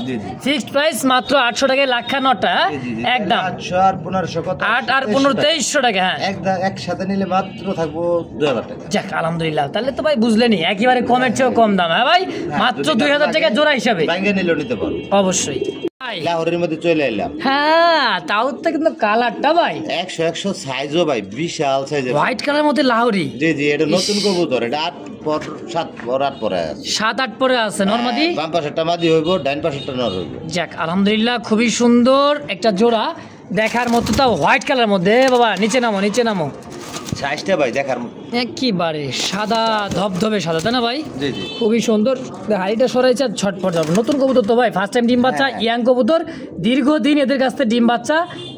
ফিক্সড প্রাইস মাত্র 800 টাকায় লাক্ষা নটটা। একদম 800 আর 1500 কত? 8 আর 15 2300 টাকা। হ্যাঁ, একসাথে নিলে মাত্র থাকবো 2000 টাকা। যাক আলহামদুলিল্লাহ, তাহলে তো ভাই বুঝলেনি একেবারে কমের চেয়েও কম দাম। হ্যাঁ ভাই, মাত্র 2000 টাকা জোড়া হিসাবে ব্যাংকে নিলেও নিতে পারো অবশ্যই। লাহোরের মধ্যে চলে এলাম। হ্যাঁ, তাও তো কিন্তু কালারটা ভাই 100 সাইজও ভাই বিশাল সাইজের, হোয়াইট কালারের মধ্যে লাহোরি। জি জি, এটা নতুন কবুতর। এটা 7 পরে আছে। 7-8 পরে আছে নরমাদি। বাম পাশেরটা মাদি হইব, ডান পাশেরটা নর হইব। যাক আলহামদুলিল্লাহ, খুবই সুন্দর একটা জোড়া দেখার মতো, তাও হোয়াইট কালার মধ্যে। বাবা নিচে নামো, নিচে নামো। সাইজটা ভাই দেখার মতো, একেবারে সাদা ধবধবে সাদা, তাই না ভাই? জি জি, খুবই সুন্দর। হাড়িটা সরাইছে, ছটফট যাবে। নতুন কবুতর তো ভাই, ফার্স্ট টাইম ডিম বাচ্চা, ইয়াং কবুতর, দীর্ঘদিন এদের কাছ থেকে ডিম বাচ্চা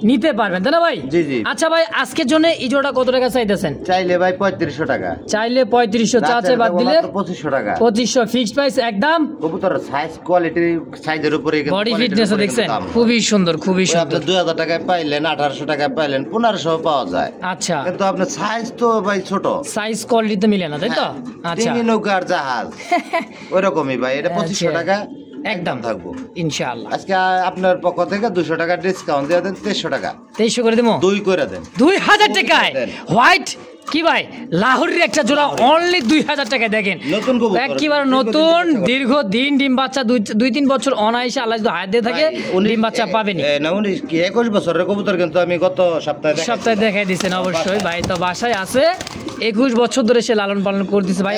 নিতে পারবেন, তাই না ভাই? জি জি। আচ্ছা ভাই, আজকের জন্য এই জোড়া কত টাকা চাইতেছেন? চাইলে ভাই 3500 টাকা। চাইলে 3500, চাচে বাদ দিলে 2500 টাকা। 2500 ফিক্সড প্রাইস একদম। কবুতর সাইজ কোয়ালিটি সাইজের উপরে, বডি ফিটনেস দেখছেন, খুবই সুন্দর, খুবই সুন্দর। 2000 টাকায় পাইলেন, 1800 টাকায় পাইলেন, 1500 পাওয়া যায়। আচ্ছা, কিন্তু আপনার সাইজ তো ভাই ছোট, সাইজ কোয়ালিটিতে মিলে না, তাই তো? আচ্ছা, ডিঙি নৌকা আর জাহাজ ওইরকমই ভাই। এটা 2500 টাকা একদম থাকবো ইনশাআল্লাহ। আজকে আপনার পক্ষ থেকে 200 টাকা ডিসকাউন্ট দিয়ে দেন, 2300 টাকা। 2300 করে দেবো, 2 করে দেন, 2000 টাকায় হোয়াইট কি ভাই লাহোরের একটা জোড়া অনলি 2000 টাকায়। দেখেন নতুন কবুতর, একেবারে নতুন, দীর্ঘদিন ডিম বাচ্চা, 2-3 বছর অনায়াসে আল্লাহ যদি হায়াত দিয়ে থাকে ডিম বাচ্চা পাবেনি। না 21 বছরের কবুতর, কিন্তু আমি গত সপ্তাহে দেখাই দিচ্ছেন। অবশ্যই ভাই তো বাসায় আছে, 21 বছর ধরে সে লালন পালন করতেছে ভাই,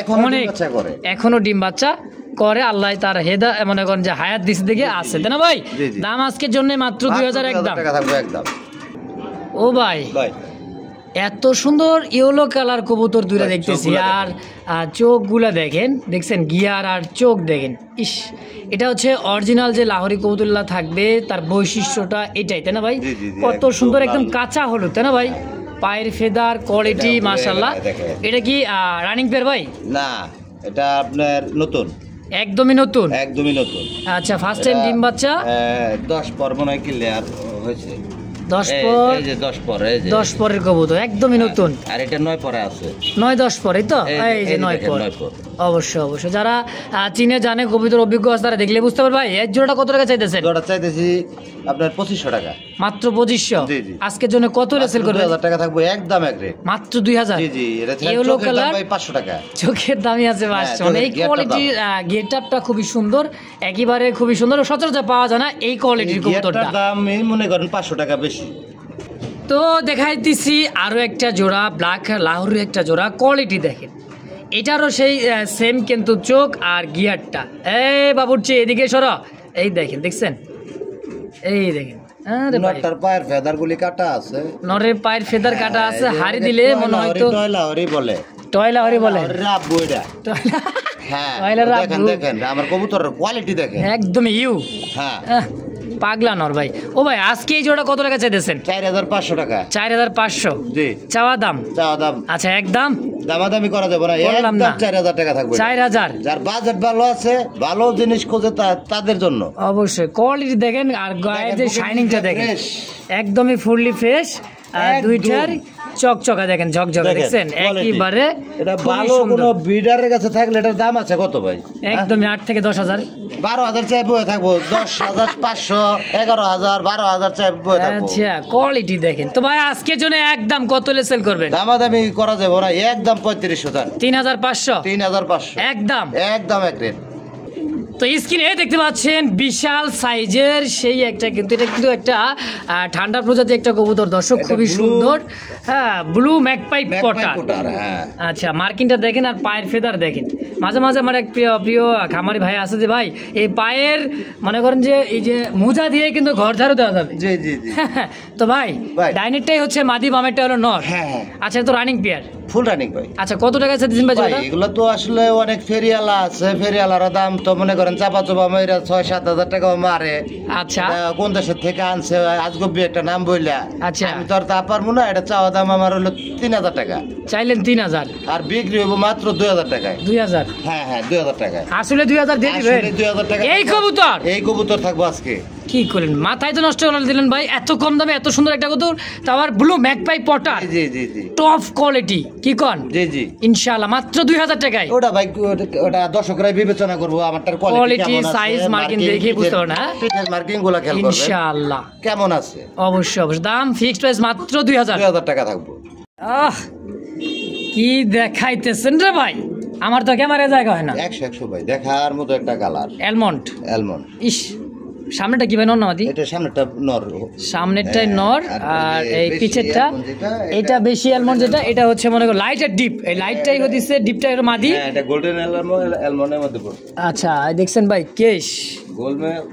এখনো ডিম বাচ্চা করে। আল্লাহ তার হেদা মনে করেন যে হায়াত দিছে দিকে আছে, তাই না ভাই? দাম আজকের জন্য মাত্র 2000 একদম। ও ভাই, এত সুন্দর ইয়েলো কালার কবুতর দুইটা দেখতেছি, আর চোখগুলা দেখছেন গিয়ার আর চোখ দেখেন। ইস, এটা হচ্ছে অরিজিনাল যে লাহোরি কবুতরগুলা থাকবে, তার বৈশিষ্ট্যটা এটাই, তাই না ভাই? কত সুন্দর, একদম কাঁচা হলুদ, তাই না ভাই? পায়ের ফেদার কোয়ালিটি মাশাআল্লাহ। এটা কি রানিং পেয়ার ভাই? না, এটা আপনার নতুন, একদমই নতুন। আচ্ছা, ফার্স্ট টাইম ডিম বাচ্চা 10 পর মনে হয় ক্লিয়ার হয়েছে। 10 পরের কবুতর, একদমই নতুন। আর এটা 9 পরে আছে, 9-10 পরে তো। এই যে 9 পর, অবশ্যই যারা চিনে জানে কবুতর অভিজ্ঞ আছে তারা দেখলে বুঝতে পারবে। ভাই এই জোড়াটা কত টাকা চাইতেছেন? জোড়া চাইতেছি আপনার 2500 টাকা, মাত্র 2500। আজকের জন্য কত সেল করবে? 2000 টাকা থাকবে একদম, এক রেট মাত্র 2000। জি জি, এটা ইয়েলো কালার 500 টাকা, চোখের দামই আছে 500। মানে এই কোয়ালিটির গেটআপটা খুবই সুন্দর, একেবারে খুবই সুন্দর, সচরাচর পাওয়া যায় না এই কোয়ালিটির কবুতরটা। দাম এই মনে করেন 500 টাকা বেশি। তো দেখাইতেছি আরো একটা জোড়া ব্ল্যাক লাহোরের একটা জোড়া, কোয়ালিটি দেখেন, এটারও সেই সেম কিন্তু চোখ আর গিয়ারটা। এই বাবুর্চি এদিকে সরা, এই দেখছেন, এই দেখেন। আরে ভাই, নটার পায়ের ফেদারগুলি কাটা আছে, নরের পায়ের ফেদার কাটা আছে। হাড়ি দিলে মনে হয় তো টয়লাহরি বলে, রাব্বু এটা। হ্যাঁ, দেখেন আমার কবুতরের কোয়ালিটি দেখেন, একদম ইউ। হ্যাঁ, পাগলা নর ভাই। ও ভাই, আজকে এই জোড়া কত টাকা চাইতেছেন? 4500 টাকা। 4500 জি, চাওয়া দাম। আচ্ছা, একদম দামাদামি করা যাবে না, একদম 4000 টাকা থাকবে। 4000। যার বাজেট ভালো আছে, ভালো জিনিস খোঁজে তাদের জন্য অবশ্যই। কোয়ালিটি দেখেন আর গায়ের যে শাইনিংটা দেখেন, একদমই ফুললি ফ্রেশ। দুইটার চকচকা দেখেন, ঝকঝকা দেখছেন, একেবারে এটা ভালো কোনো বিডারের কাছে থাকলে এটার দাম আছে কত ভাই? একদমই 8 থেকে 10,000। 12,000 চাই বয়ে থাকবো, 10,500, 11,000, 12,000 চাই বয়ে থাকবো। আচ্ছা, কোয়ালিটি দেখেন। তো ভাই আজকের জন্য একদম কত সেল করবেন? দামাদামি করা যাবে না, একদম 3500। 3500 একদম এক রেট। তো স্ক্রিনে দেখতে পাচ্ছেন বিশাল সাইজের সেই একটা, কিন্তু এটা কিন্তু একটা ঠান্ডা প্রজাতির একটা কবুতর দর্শক, খুবই সুন্দর। হ্যাঁ, ব্লু ম্যাকপাই পটার। আচ্ছা, মার্কিনটা দেখেন আর পায়ের ফেদার দেখেন। মাঝে মাঝে আমার এক প্রিয় খামারি ভাই আছে যে ভাই এই পায়ের মনে করেন যে এই যে মোজা দিয়ে কিন্তু ঘর ঝাড়ু দেওয়া যাবে। জি জি জি। তো ভাই ডাইনেরটাই হচ্ছে মাদি, বামেরটা হলো নর। আচ্ছা, তো রানিং পেয়ার, ফুল রানিং ভাই। আচ্ছা, কত টাকা দিচ্ছেন ভাই? এগুলো তো আসলে অনেক ফেরিয়ালা আছে, ফেরিয়ালার দাম তো মনে করেন চাপা চোপা মেয়েরা 6-7 টাকা মারে। আচ্ছা, কোন দেশের থেকে আনছে আজগবি একটা নাম বইলা। আচ্ছা, আমি তো আর তা পারবো না, এটা চাওয়া দাম আমার হলো 3000 টাকা। চাইলেন 3000, আর বিক্রি হইব মাত্র 2000 টাকায়। 2000? হ্যাঁ, 2000 টাকায়। আসলে 2000 দিয়ে দিবেন? 2000 টাকা। এই কবুতর থাকবো আজকে কি করেন, মাথায় তো নষ্ট করে দিলেন ভাই। এত কম দামে এত সুন্দর একটা কবুতর, তারপর ব্লু ম্যাকপাই পটার, জি জি জি, টপ কোয়ালিটি, কি কোন? জি জি, ইনশাআল্লাহ মাত্র 2000 টাকায়। ওটা ভাই ওটা দর্শকরাই বিবেচনা করবো আমারটার কোয়ালিটি, সাইজ, মার্কিং দেখে বুঝতে পারো না, পিঠের মার্কিং গুলো খেয়াল করবেন ইনশাআল্লাহ কেমন আছে। অবশ্যই অবশ্যই, দাম ফিক্সড প্রাইস মাত্র 2000 টাকা থাকবো। কি দেখাইতেছেন রে ভাই, আমার তো ক্যামেরায় জায়গা হয় না। 100 ভাই, দেখার মতো একটা কালার, অ্যালমন্ড। ইস, সামনেটা কি ভাই নর নামাদি? এটা সামনেটা নর, সামনেরটাই নর, আর এই পিছেরটা এটা বেশি অ্যালমন্ড, যেটা এটা হচ্ছে মনে করো লাইট আর ডিপ, এই লাইটটাই হচ্ছে ডিপটা এর মাদি। হ্যাঁ, এটা গোল্ডেন অ্যালমন্ডের মধ্যে পড়ে। আচ্ছা, দেখছেন ভাই কেশ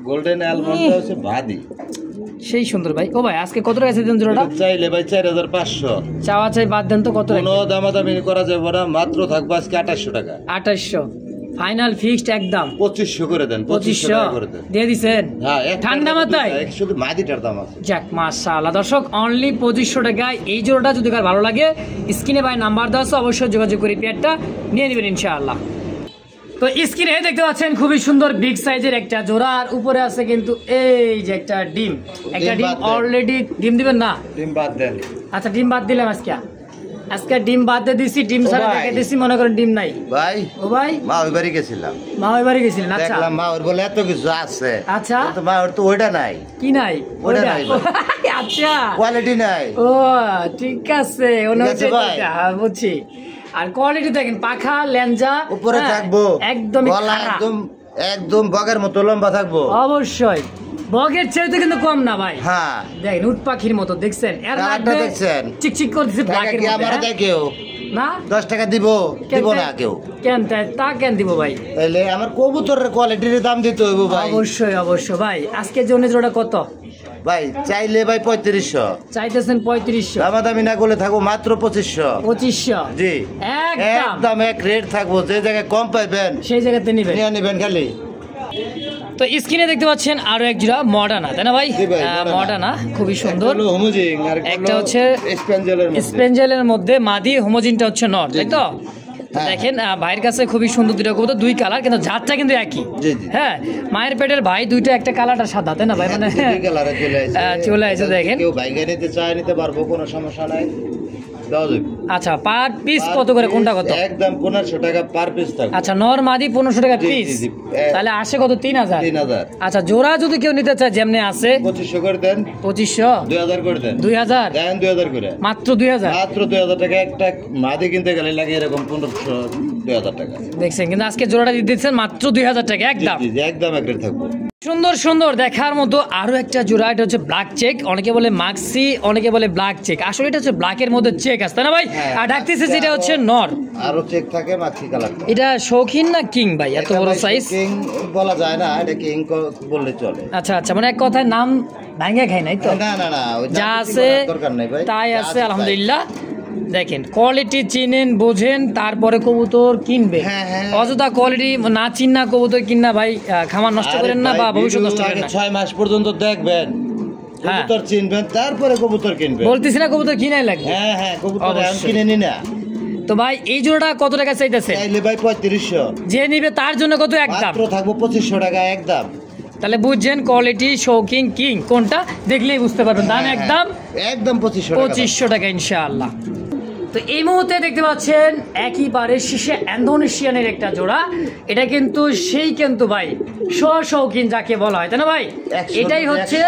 গোল্ডেন অ্যালমন্ড হচ্ছে ভাদি, সেই সুন্দর ভাই। ও ভাই আজকে কত টাকা চাইছেন জোড়াটা? চাইলে ভাই 4500, চাওয়া চাই বাদ দেন তো, কত টাকা? কোনো দামাদামি করা যাবে না, মাত্র থাকবে আজকে 2800 টাকা। 2800 ফাইনাল ফিক্সড একদম। 2500 করে দেন, 2500 টাকা করে দেন, দিয়ে দিবেন? হ্যাঁ, ঠান্ডা মাথায় শুধু মাদিটার দাম আছে। যাক মাশাআল্লাহ, দর্শক অনলি 2500 টাকায় এই জোড়াটা যদি কার ভালো লাগে, স্ক্রিনে ভাই নাম্বার দেওয়া আছে, অবশ্যই যোগাযোগ করে পেয়ারটা নিয়ে নেবেন ইনশাআল্লাহ। তো স্ক্রিনে দেখতে পাচ্ছেন খুবই সুন্দর বিগ সাইজের একটা জোড়া, আর উপরে আছে কিন্তু এই যে একটা ডিম, একটা ডিম অলরেডি। ডিম দিবেন না? ডিম বাদ দেন। আচ্ছা, ডিম বাদ দিলাম আজকে ডিম বাদ দিয়ে দিছি, ডিম ছাড়া রেখে দিছি, মনে করেন ডিম নাই ভাই। ও ভাই, মা ওই বাড়ি গেছিলাম। মা ওই বাড়ি গেছিলেন? আচ্ছা, দেখলাম মা ওর বলে এত কিছু আছে। আচ্ছা, তো মা ওর তো ওইটা নাই। কি নাই? ওইটা নাই ভাই। আচ্ছা, কোয়ালিটি নাই। ও ঠিক আছে, বুঝছি। আর কোয়ালিটি দেখেন, পাখা ল্যাঞ্জা উপরে থাকবো, একদম একদম বগের মতো লম্বা থাকবো। অবশ্যই বগের চাইতে কিন্তু কম না ভাই। হ্যাঁ, দেখেন উট পাখির মতো, দেখছেন এর কালারটা দেখছেন, চিকচিক করতেছে ব্ল্যাকের মধ্যে। আমার দেখেও না 10 টাকা দিব না কেউ। কেন তা কেন দিব ভাই? তাইলে আমার কবুতরের কোয়ালিটির দাম দিতে হইব ভাই। অবশ্যই অবশ্যই ভাই। আজকের জন্য জোড়া কত ভাই? চাইলে ভাই 3500, চাইতেছেন 3500, দামাদামি না করলে থাকবো মাত্র 2500। জি, একদম এক রেট থাকবো, যে জায়গায় কম পাইবেন সেই জায়গাতে নিবেন খালি। তো স্ক্রিনে দেখতে পাচ্ছেন আরো এক জোড়া মডার্না, তাই না ভাই? মডার্না খুবই সুন্দর, একটা হচ্ছে স্পেঞ্জেলের মধ্যে মাদি, হোমোজিনটা হচ্ছে নর, তাই তো? দেখেন ভাইয়ের কাছে খুবই সুন্দর দুটো কবুতর, দুই কালার, কিন্তু জাতটা কিন্তু একই। হ্যাঁ, মায়ের পেটের ভাই দুইটা, একটা কালারটা সাদা, তাই না ভাই? মানে চলে আসে, দেখেন কেউ ভাইকে নিতে চায় নিতে পারবো, কোনো সমস্যা নাই। আচ্ছা, পার পিস কত করে? কোনটা কত? একদম 1500 টাকা পার পিস থাকবে। আচ্ছা, নর মাদি 1500 টাকা পিস, তাহলে আসে কত? 3000। আচ্ছা, জোড়া যদি কেউ নিতে চায় যেমনি আছে 2500 করে দেন। 2500, 2000 করে দেন। 2000 দেন, 2000 করে, মাত্র 2000। মাত্র 2000 টাকা। একটা মাদি কিনতে গেলে লাগে এরকম 1500 2000 টাকা। দেখছেন, কিন্তু আজকে জোড়াটা দিতেছেন মাত্র 2000 টাকা একদম। জি জি, একদম এক রেট থাকবো। সুন্দর সুন্দর দেখার মতো আরো একটা জোড়া, এটা হচ্ছে ব্ল্যাক চেক, অনেকে বলে মাক্সি, অনেকে বলে ব্ল্যাক চেক, আসলে এটা হচ্ছে ব্ল্যাকের মধ্যে চেক আছে, তাই না ভাই? আর ডাকতেছে যেটা হচ্ছে নর, আরো চেক থাকে মাক্সি কালার। এটা শৌখিন না কিং ভাই? এত বড় সাইজ কিং বলা যায় না, এটা কিং বললে চলে। আচ্ছা আচ্ছা, মানে এক কথায় নাম ভাঙে খাই নাই তো? না না না, যা আছে দরকার নাই ভাই, তাই আছে আলহামদুলিল্লাহ। দেখেন কোয়ালিটি চিনেন বোঝেন, তারপরে কবুতর কিনবে। অযথা কোয়ালিটি না চিন্না কবুতর কিনা ভাই খামার নষ্ট করেন না, বা ভবিষ্যৎ নষ্ট করেন না। 6 মাস পর্যন্ত দেখবেন, কবুতর চিনবেন, তারপরে কবুতর কিনবেন। বলতেছি না কবুতর কিনাই লাগবে। হ্যাঁ হ্যাঁ, কবুতর কিনে নি না। তো ভাই এই জোড়াটা কত টাকা চাইতেছে? চাইলে ভাই 3500, যে নিবে তার জন্য কত? একদম মাত্র থাকবো 2500 টাকা একদম। তাহলে বুঝছেন কোয়ালিটি শৌকিং কিং কোনটা, দেখলেই বুঝতে পারবেন। দাম একদম 2500 টাকা ইনশাআল্লাহ। তো এই মুহূর্তে দেখতে পাচ্ছেন একইবারে শীর্ষে ইন্দোনেশিয়ানের একটা জোড়া, এটা কিন্তু সেই কিন্তু ভাই শৌখিন যাকে বলা হয়, তাই না ভাই? এটাই হচ্ছে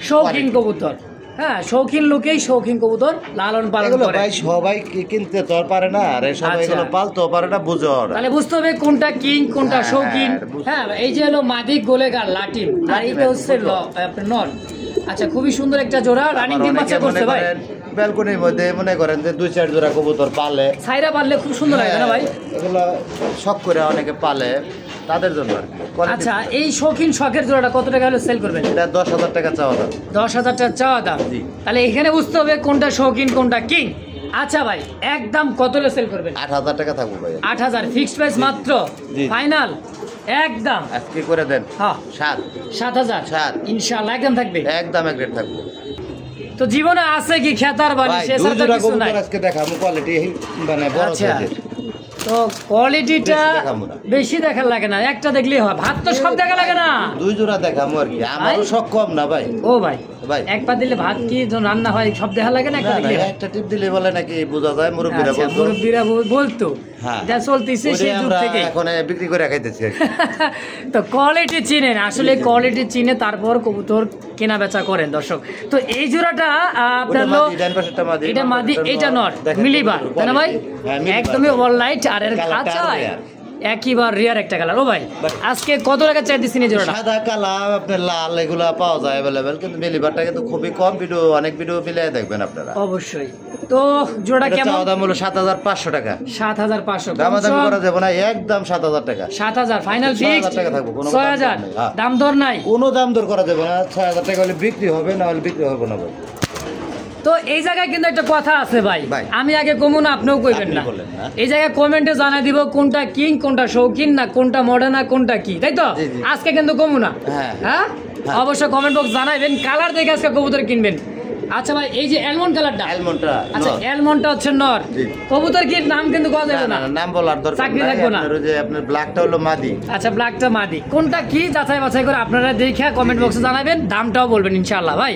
শৌখিন কবুতর। হ্যাঁ, শৌখিন লোকেই শৌখিন কবুতর লালন পালন করে। ভাই সবাই কিনতে তো পারে না, আর সবাই এগুলো পালতে পারে না, বুঝো। তাহলে বুঝতে হবে কোনটা কিং কোনটা শৌখিন। হ্যাঁ, এই যে হলো মাদিক গোলেগার লাটিম, আর এইটা হচ্ছে নর। আচ্ছা, খুবই সুন্দর একটা জোড়া, রানিং ডিম বাচ্চা করছে ভাই। ব্যালকনির মধ্যে মনে করেন যে 2-4 জোড়া কবুতর পালে, সাইরা পাললে খুব সুন্দর লাগে না ভাই? এগুলো শখ করে অনেকে পালে, তাদের জন্য আর কি। আচ্ছা, এই শৌখিন শখের জোড়াটা কত টাকা হলে সেল করবেন? এটা 10,000 টাকা চাওয়া দাম। 10,000 টাকা চাওয়া দাম। তাহলে এখানে বুঝতে হবে কোনটা শৌখিন কোনটা কিং। আচ্ছা ভাই, একদম কত হলে সেল করবেন? 8,000 টাকা থাকবো ভাই। 8,000 ফিক্সড প্রাইস মাত্র, ফাইনাল একদম। আজকে করে দেন। হ্যাঁ, 7,000 ইনশাআল্লাহ একদম থাকবে, একদম এক রেট থাকবে। তো জীবনে আছে কি খেতার বাড়ি, সে ছাড়া কিছু নাই। আজকে দেখাবো কোয়ালিটি মানে বড় সাইজের। তো কোয়ালিটিটা বেশি দেখা লাগে না, একটা দেখলেই হয়। ভাত তো সব দেখা লাগে না, 2 জোড়া দেখামু আর কি, আমারও শখ কম না ভাই। ও ভাই ভাই এক পা দিলে ভাত কি রান্না হয় সব দেখা লাগে না, একটা টিপ দিলে বলে নাকি বোঝা যায়, মুরব্বিরা বলতো যা চলতেছে সেই যুগ থেকে এখন বিক্রি করে খাইতেছি। তো কোয়ালিটি চিনেন, আসলে কোয়ালিটি চিনে তারপর কবুতর কেনা বেচা করেন দর্শক। তো এই জোড়াটা আপনার এটা মাদি, এটা নর মিলিবার তাই না ভাই? একদমই অনলাইট আর এর খাঁচা একইবার রিয়ার একটা কালার। ও ভাই আজকে কত টাকা চাই দিচ্ছেন এই জোড়াটা? সাদা কালা আপনার লাল এগুলা পাওয়া যায় अवेलेबल, কিন্তু মিলিবারটা কিন্তু খুবই কম, ভিডিও অনেক ভিডিও মিলাই দেখবেন আপনারা অবশ্যই। তো জোড়া কেমন? দাম হলো 7500 টাকা। 7500 দামাদামি করা যাবে না, একদম 7000 টাকা। 7000 ফাইনাল ফিক্সড টাকা থাকবে, কোনো 6000 দাম দর নাই, কোনো দাম দর করা যাবে না। 6000 টাকা হলে বিক্রি হবে, না হলে বিক্রি হবে না ভাই। তো এই জায়গায় কিন্তু একটা কথা আছে ভাই, আমি আগে কমু না আপনিও কইবেন না, এই জায়গায় কমেন্টে জানাই দিব কোনটা কিং কোনটা শৌখিন না কোনটা মডার্ন না কোনটা কি, তাই তো? আজকে কিন্তু কমু না, হ্যাঁ অবশ্যই কমেন্ট বক্স জানাইবেন, কালার দেখে আজকে কবুতর কিনবেন। আচ্ছা ভাই এই যে অ্যালমন্ড কালারটা, আচ্ছা অ্যালমন্ডটা হচ্ছে নর, কবুতর কি নাম কিন্তু কোয়া যাবে না, নাম বলার দরকার চাকরি থাকবে না। আপনার যে আপনার ব্ল্যাকটা হলো মাদি, আচ্ছা ব্ল্যাকটা মাদি, কোনটা কি যাচাই বাছাই করে আপনারা দেখে কমেন্ট বক্সে জানাবেন, দামটাও বলবেন ইনশাআল্লাহ ভাই।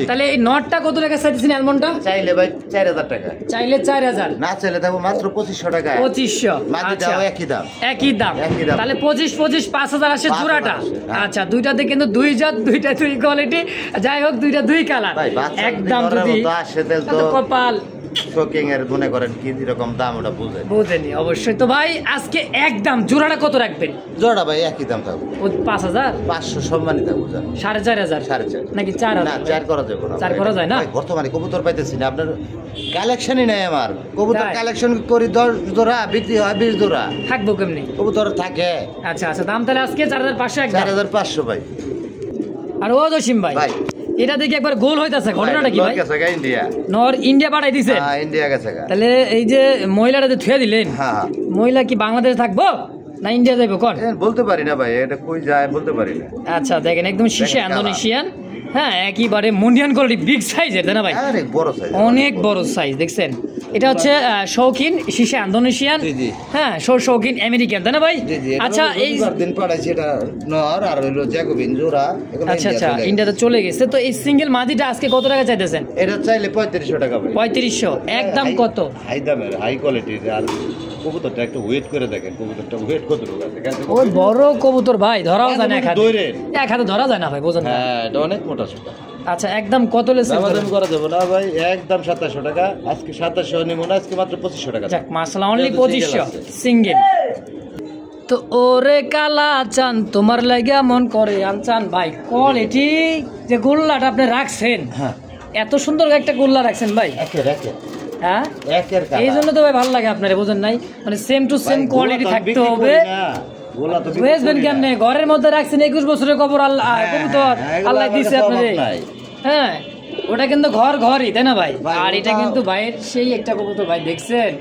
তাহলে এই নটটা কত টাকা চাইতেছেন অ্যালমন্ডটা? চাইলে ভাই 4000 টাকা, চাইলে 4000, না চাইলে থাকবো মাত্র 2500 টাকা। 2500 মাদিটাও একই দাম, একই দাম, তাহলে 25 5000 আসে জোড়াটা। আচ্ছা দুইটাতে কিন্তু দুই জাত, দুইটা দুই কোয়ালিটি, যাই হোক দুইটা দুই কালার, একদম যদি কপাল শোকিং এর গুনে করেন কি রকম দাম ওটা বুঝেনি অবশ্যই। তো ভাই আজকে একদম জোড়াটা কত রাখবেন? জোড়া ভাই একই দাম থাকবে, 5500 সম্মানিত থাকবে, 4500 নাকি 4000? না 4 করা যাবে না, 4 করা যায় না, বর্তমানে কবুতর পাইতেছি না, আপনার কালেকশনই নাই আমার, কবুতর কালেকশন করি 10 জোড়া বিক্রি হয় 20 জোড়া, থাকবো কেমনি কবুতর থাকে। আচ্ছা আচ্ছা দাম তাহলে আজকে 4500 একদম 4500 ভাই। আর ও জসিম ভাই এটা দেখি একবার গোল হইতাছে, ঘটনাটা কি ভাই? ইন্ডিয়া নর ইন্ডিয়া পাঠাই দিছে, হ্যাঁ ইন্ডিয়া গেছে। তাহলে এই যে মহিলাটা যে থুয়ে দিলেন, হ্যাঁ মহিলা কি বাংলাদেশে থাকবো না ইন্ডিয়া যাইবো কোন? বলতে পারি না ভাই, এটা কই যায় বলতে পারি না। আচ্ছা দেখেন একদম শিশে ইন্দোনেশিয়ান, হ্যাঁ একেবারে মুন্ডিয়ান কোয়ালিটি, বিগ সাইজের তাই না ভাই? অনেক বড় সাইজ, অনেক বড় সাইজ দেখছেন। এটা হচ্ছে শৌখিন শিশে ইন্দোনেশিয়ান, হ্যাঁ শৌখিন আমেরিকান তাই না ভাই? আচ্ছা এই দিন পড়াইছে এটা নর আর হলো জ্যাকোবিন জোড়া, আচ্ছা আচ্ছা ইন্ডিয়াতে চলে গেছে। তো এই সিঙ্গেল মাদিটা আজকে কত টাকা চাইতেছেন? এটা চাইলে 3500 টাকা ভাই। 3500 একদম কত? হাই দামের হাই কোয়ালিটির। আর কবুতরটা একটু ওয়েট করে দেখেন, কবুতরটা ওয়েট কত আছে, ওই বড় কবুতর ভাই ধরাও যায় না, এক হাতে ধরা যায় না ভাই, বুঝেন? হ্যাঁ এটা অনেক মোটা সোটা। আচ্ছা একদম কত লেছে করা যাবে না ভাই, একদম 2700 টাকা আজকে, 2700 নিব না আজকে, মাত্র 2500 টাকা। যাক মাশাআল্লাহ অনলি 2500 সিঙ্গেল। তো ওরে কালা চান তোমার লাগা মন করে আনচান ভাই, কোয়ালিটি যে গোল্লাটা আপনি রাখছেন, হ্যাঁ এত সুন্দর একটা গোল্লা রাখছেন ভাই, হ্যাঁ এই জন্য তো ভাই ভালো লাগে আপনার, বুঝেন নাই? মানে সেম টু সেম কোয়ালিটি থাকতে হবে। বুঝবেন কেমনে ঘরের মধ্যে রাখছেন 21 বছরের কবর, আল্লাহ কবুতর আল্লাহ দিছে আপনারে, হ্যাঁ ওটা কিন্তু ঘরই তাই না ভাই? আর এটা কিন্তু ভাইয়ের সেই একটা কবুতর ভাই, দেখছেন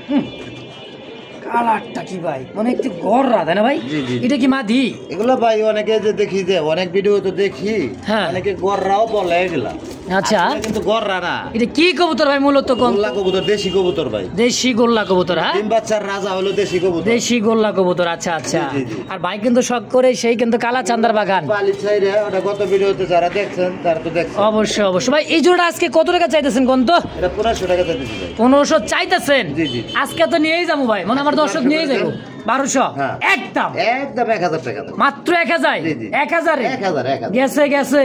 কালারটা কি ভাই, মানে একটু গররা তাই না ভাই? এটা কি মাদি? এগুলো ভাই অনেকে যে দেখি, যে অনেক ভিডিও তো দেখি, হ্যাঁ অনেকে গররাও বলে এগুলা। আচ্ছা কিন্তু গররা না, এটা কি কবুতর ভাই? মূলত গোল্লা কবুতর, দেশি কবুতর ভাই, দেশি গোল্লা কবুতর। হ্যাঁ ডিম বাচ্চার রাজা হলো দেশি কবুতর, দেশি গোল্লা কবুতর। আচ্ছা আচ্ছা। আর ভাই কিন্তু শখ করে সেই কিন্তু কালা চান্দার বাগান পালিত ছাইরে, ওটা গত ভিডিওতে যারা দেখছেন তারা তো দেখছেন অবশ্যই অবশ্যই। ভাই এই জোড়া আজকে কত টাকা চাইতেছেন কোন? তো এটা 1500 টাকা চাইতেছি ভাই। 1500 চাইতেছেন? জি জি। আজকে তো নিয়েই যাবো ভাই, মানে আমার দর্শক নিয়েই যাবো 1200 একদম 1000 টাকা মাত্র 1000 1000 গেছে গেছে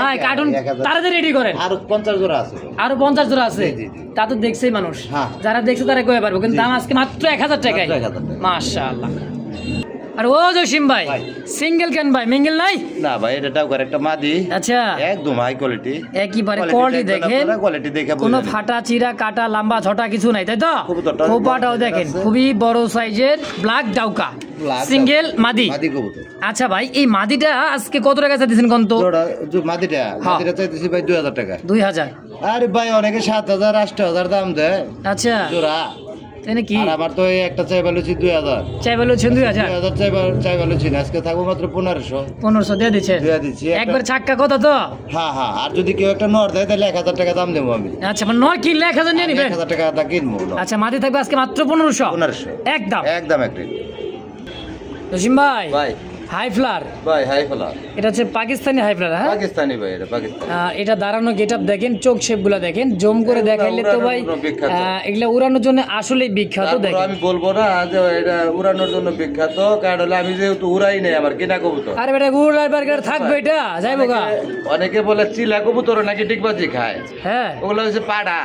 ভাই, কার্টুন তাড়াতাড়ি রেডি করেন। আরো 50 জোড়া আছে, আরো 50 জোড়া আছে, তা তো দেখছেই মানুষ, যারা দেখছে তারা কয়ে পারবো, কিন্তু দাম আজকে মাত্র 1000 টাকায়, মাশাআল্লাহ। আর ও জসিম ভাই সিঙ্গেল কেন ভাই, মিঙ্গেল নাই? না ভাই এটাও করে একটা মাদি, আচ্ছা একদম হাই কোয়ালিটি, একইবারে কোয়ালিটি দেখেন, কোয়ালিটি দেখে কোনো ফাটা চিরা কাটা লম্বা ছোটা কিছু নাই তাই তো? খোপাটাও দেখেন খুবই বড় সাইজের, ব্ল্যাক ডাউকা সিঙ্গেল মাদি কবুতর। আচ্ছা ভাই এই মাদিটা আজকে কত টাকা চাইতেছেন কোন? তো মাদিটা চাইতেছি ভাই 2000 টাকা। 2000? আরে ভাই অনেকে 7000 8000 দাম দেয়। আচ্ছা জোড়া নাকি? আর আমার তো এই একটা চাই বলেছি 2000 চাই বলেছেন 2000 চাই বলেছি না, আজকে থাকবো মাত্র 1500 দিয়ে দিচ্ছেন দিয়ে দিচ্ছি একবার ছাক্কা কথা তো। হ্যাঁ হ্যাঁ, আর যদি কেউ একটা নর দেয় তাহলে 1000 টাকা দাম দেবো আমি। আচ্ছা মানে নর কিনলে 1000 নিয়ে নেবেন? 1000 টাকা দা কিনবো। আচ্ছা মাদি থাকবে আজকে মাত্র 1500 একদম একদম একটা। জসিম ভাই ভাই হাই ফ্লার, ভাই হাই ফ্লার, এটা হচ্ছে পাকিস্তানি হাই ফ্লার। হ্যাঁ পাকিস্তানি ভাই, এটা পাকিস্তানি। এটা দাঁড়ানো গেটআপ দেখেন, চোখ শেপ গুলা দেখেন, জম করে দেখাইলে তো ভাই এগুলা উড়ানোর জন্য আসলেই বিখ্যাত। দেখেন আমি বলবো না যে এটা উড়ানোর জন্য বিখ্যাত, কারণ হলো আমি যেহেতু উড়াই নাই, আমার কিনা কবুতর। আরে বেটা উড়ার বার্গার থাকবে, এটা যাইবো গা। অনেকে বলে চিলা কবুতর নাকি ডিগবাজি খায়, হ্যাঁ ওগুলো হচ্ছে পাড়া।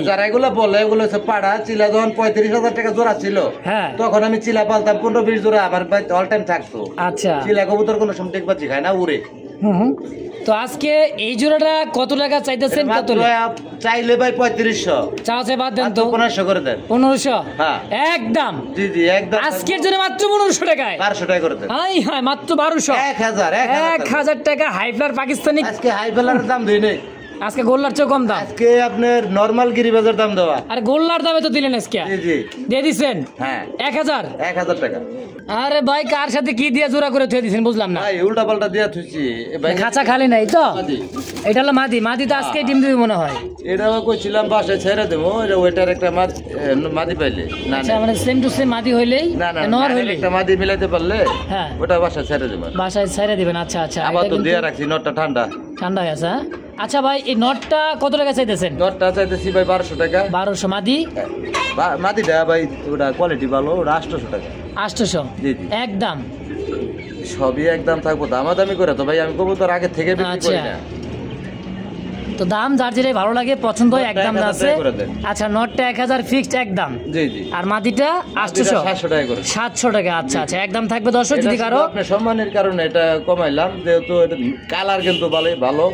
যারা এগুলো বলে ওগুলো হচ্ছে পাড়া। চিলা যখন 35,000 টাকা জোড়া ছিল, হ্যাঁ তখন আমি চিলা পালতাম 15-20 জোড়া, আমার অল টাইম থাকতো। আচ্ছা চিলা কবুতর কোনো সময় ডিগবাজি খায় না, উড়ে। তো আজকে এই জোড়াটা কত টাকা চাইতেছেন? কত চাইলে ভাই 3500 চাওয়া বাদ দেন তো, 1500 করে দেন। 1500 হ্যাঁ একদম। জি জি একদম। আজকের জন্য মাত্র 1500 টাকায়, 1200 টাকা করে দেন। হাই হাই মাত্র 1200, 1000 টাকা হাই ফ্লার পাকিস্তানি। আজকে হাই ফ্লারের দাম দেই নেই, আজকে গোল্লার চেয়ে কম দাম। আজকে আপনার নরমাল গিরিবাজার দাম দেওয়া। আরে গোল্লার দামে তো দিলেন আজকে। জি জি দিয়ে দিছেন। হ্যাঁ 1000 টাকা। আরে ভাই কার সাথে কি দিয়ে জোড়া করে থুয়ে দিছেন বুঝলাম না। ভাই উল্টা পাল্টা দিয়া থুইছি ভাই, খাঁচা খালি নাই তো। মাদি। এটা হলো মাদি, মাদি তো আজকে ডিম দিবে মনে হয়। এটাও কইছিলাম বাসায় ছেড়ে দেবো, ওইটার একটা মাদি পাইলে না। আচ্ছা মানে সেম টু সেম মাদি হইলেই না না নর হইলেই একটা মাদি মিলাইতে পারলে হ্যাঁ ওটা বাসায় ছেড়ে দেবো। বাসায় ছেড়ে দিবেন। আচ্ছা আচ্ছা আবার এটা তো কিন্তু দিয়ে রাখছি, নটটা ঠান্ডা ঠান্ডা হয়ে আছে। হ্যাঁ? আচ্ছা ভাই এই নটটা কত টাকা চাইতেছেন? নটটা চাইতেছি ভাই 1200 টাকা। 1200 মাদি? মাদিটা ভাই ওটা কোয়ালিটি ভালো, ওটা 800 টাকা। 800 জি জি একদম। সবই একদম থাকবো, দামাদামি করে তো ভাই আমি কবুতর আগে থেকে বিক্রি করি না। তো দাম যার যেটাই ভালো লাগে পছন্দ হয় একদম আছে। 1000 করে দেন। আচ্ছা নটটা 1000 ফিক্সড একদম। জি জি। আর মাদিটা 800 700 টাকা করে। 700 টাকা। আচ্ছা আচ্ছা একদম থাকবে দর্শক। যদি কারো আপনি সম্মানের কারণে এটা কমাইলাম, যেহেতু এটা কালার কিন্তু ভালো,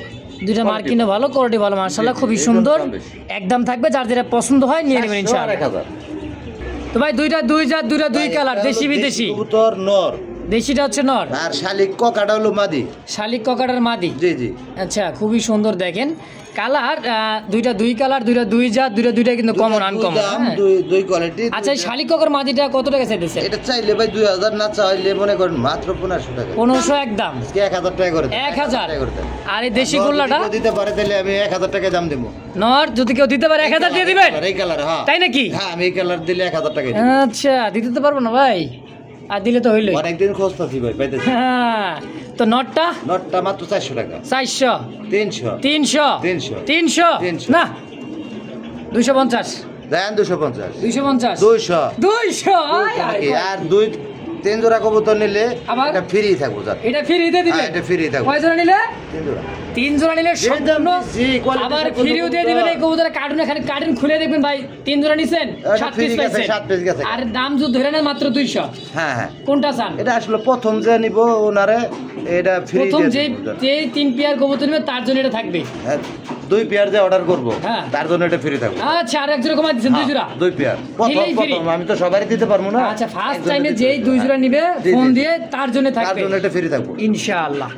দুইটা মার্কিনও ভালো, কোয়ালিটি ভালো, মাশাআল্লাহ খুবই সুন্দর। একদম থাকবে, যার যেটা পছন্দ হয় নিয়ে নেবেন ইনশাআল্লাহ। 1000। তো ভাই দুই জাত দুই কালার, দেশি বিদেশি। কবুতর নর, দেশিটা হচ্ছে নর আর শালিক ককাটা হলো মাদি। শালিক ককাটার মাদি। জি জি। আচ্ছা খুবই সুন্দর দেখেন কালার, দুই কালার, দুই জাত, দুইটা কিন্তু কমন আনকমন। দুই কোয়ালিটি। আচ্ছা এই শালিক ককার মাদিটা কত টাকা চাইতেছে? এটা চাইলে ভাই 2000, না চাইলে মনে করেন মাত্র 1500 টাকা। 1500 একদম। 1000 টাকা করে দেন। 1000 করে দেন। আর এই দেশি গোল্লাটা দিতে পারে তাহলে আমি 1000 টাকা দাম দেবো। নর যদি কেউ দিতে পারে 1000 দিয়ে দিবেন? এই কালার হ্যাঁ। তাই নাকি? হ্যাঁ আমি এই কালার দিলে 1000 টাকা দিই। আচ্ছা দিতে তো পারবো না ভাই, আর দিলে তো হইলই। অনেকদিন খোঁজতাছি ভাই, পাইতেছি। হ্যাঁ তো নটটা মাত্র 400 টাকা। 400 300 300 না 250 দেন। 250 200 আর 2-3 জোড়া কবুতর নিলে আবার এটা ফ্রি থাকবো। এটা ফ্রি দিয়ে দিবেন? এটা ফ্রি থাকবে। কয় জোড়া নিলে? 3 3 জোড়া। জোড়া নিলে সম্পূর্ণ। quality আবার সম্পূর্ণ ফ্রিও দিয়ে দিবেন এই কবুতরের কার্টুন। এখানে কার্টুন খুলে দেখবেন ভাই 3 জোড়া নিছেন 7 পিস পাইছেন। 7 পিস গেছে। আর দাম যদি ধরে নেন মাত্র 200। হ্যাঁ হ্যাঁ। কোনটা চান? এটা আসলে প্রথম যে নিব ওনারে এটা ফ্রি। প্রথম যে 3 পেয়ার কবুতর নেবে তার জন্য এটা থাকবে। 2 পেয়ার যে অর্ডার করব হ্যাঁ তার জন্য এটা ফ্রি থাকবে। আচ্ছা আর এক জোড়া কমাই দিবেন? 2 জোড়া 2 পেয়ার প্রথম আমি তো সবারই দিতে পারবো না। আচ্ছা ফার্স্ট টাইমে যেই 2 জোড়া নিবে ফোন দিয়ে তার জন্য থাকবে, তার জন্য এটা ফ্রি থাকবে ইনশাআল্লাহ।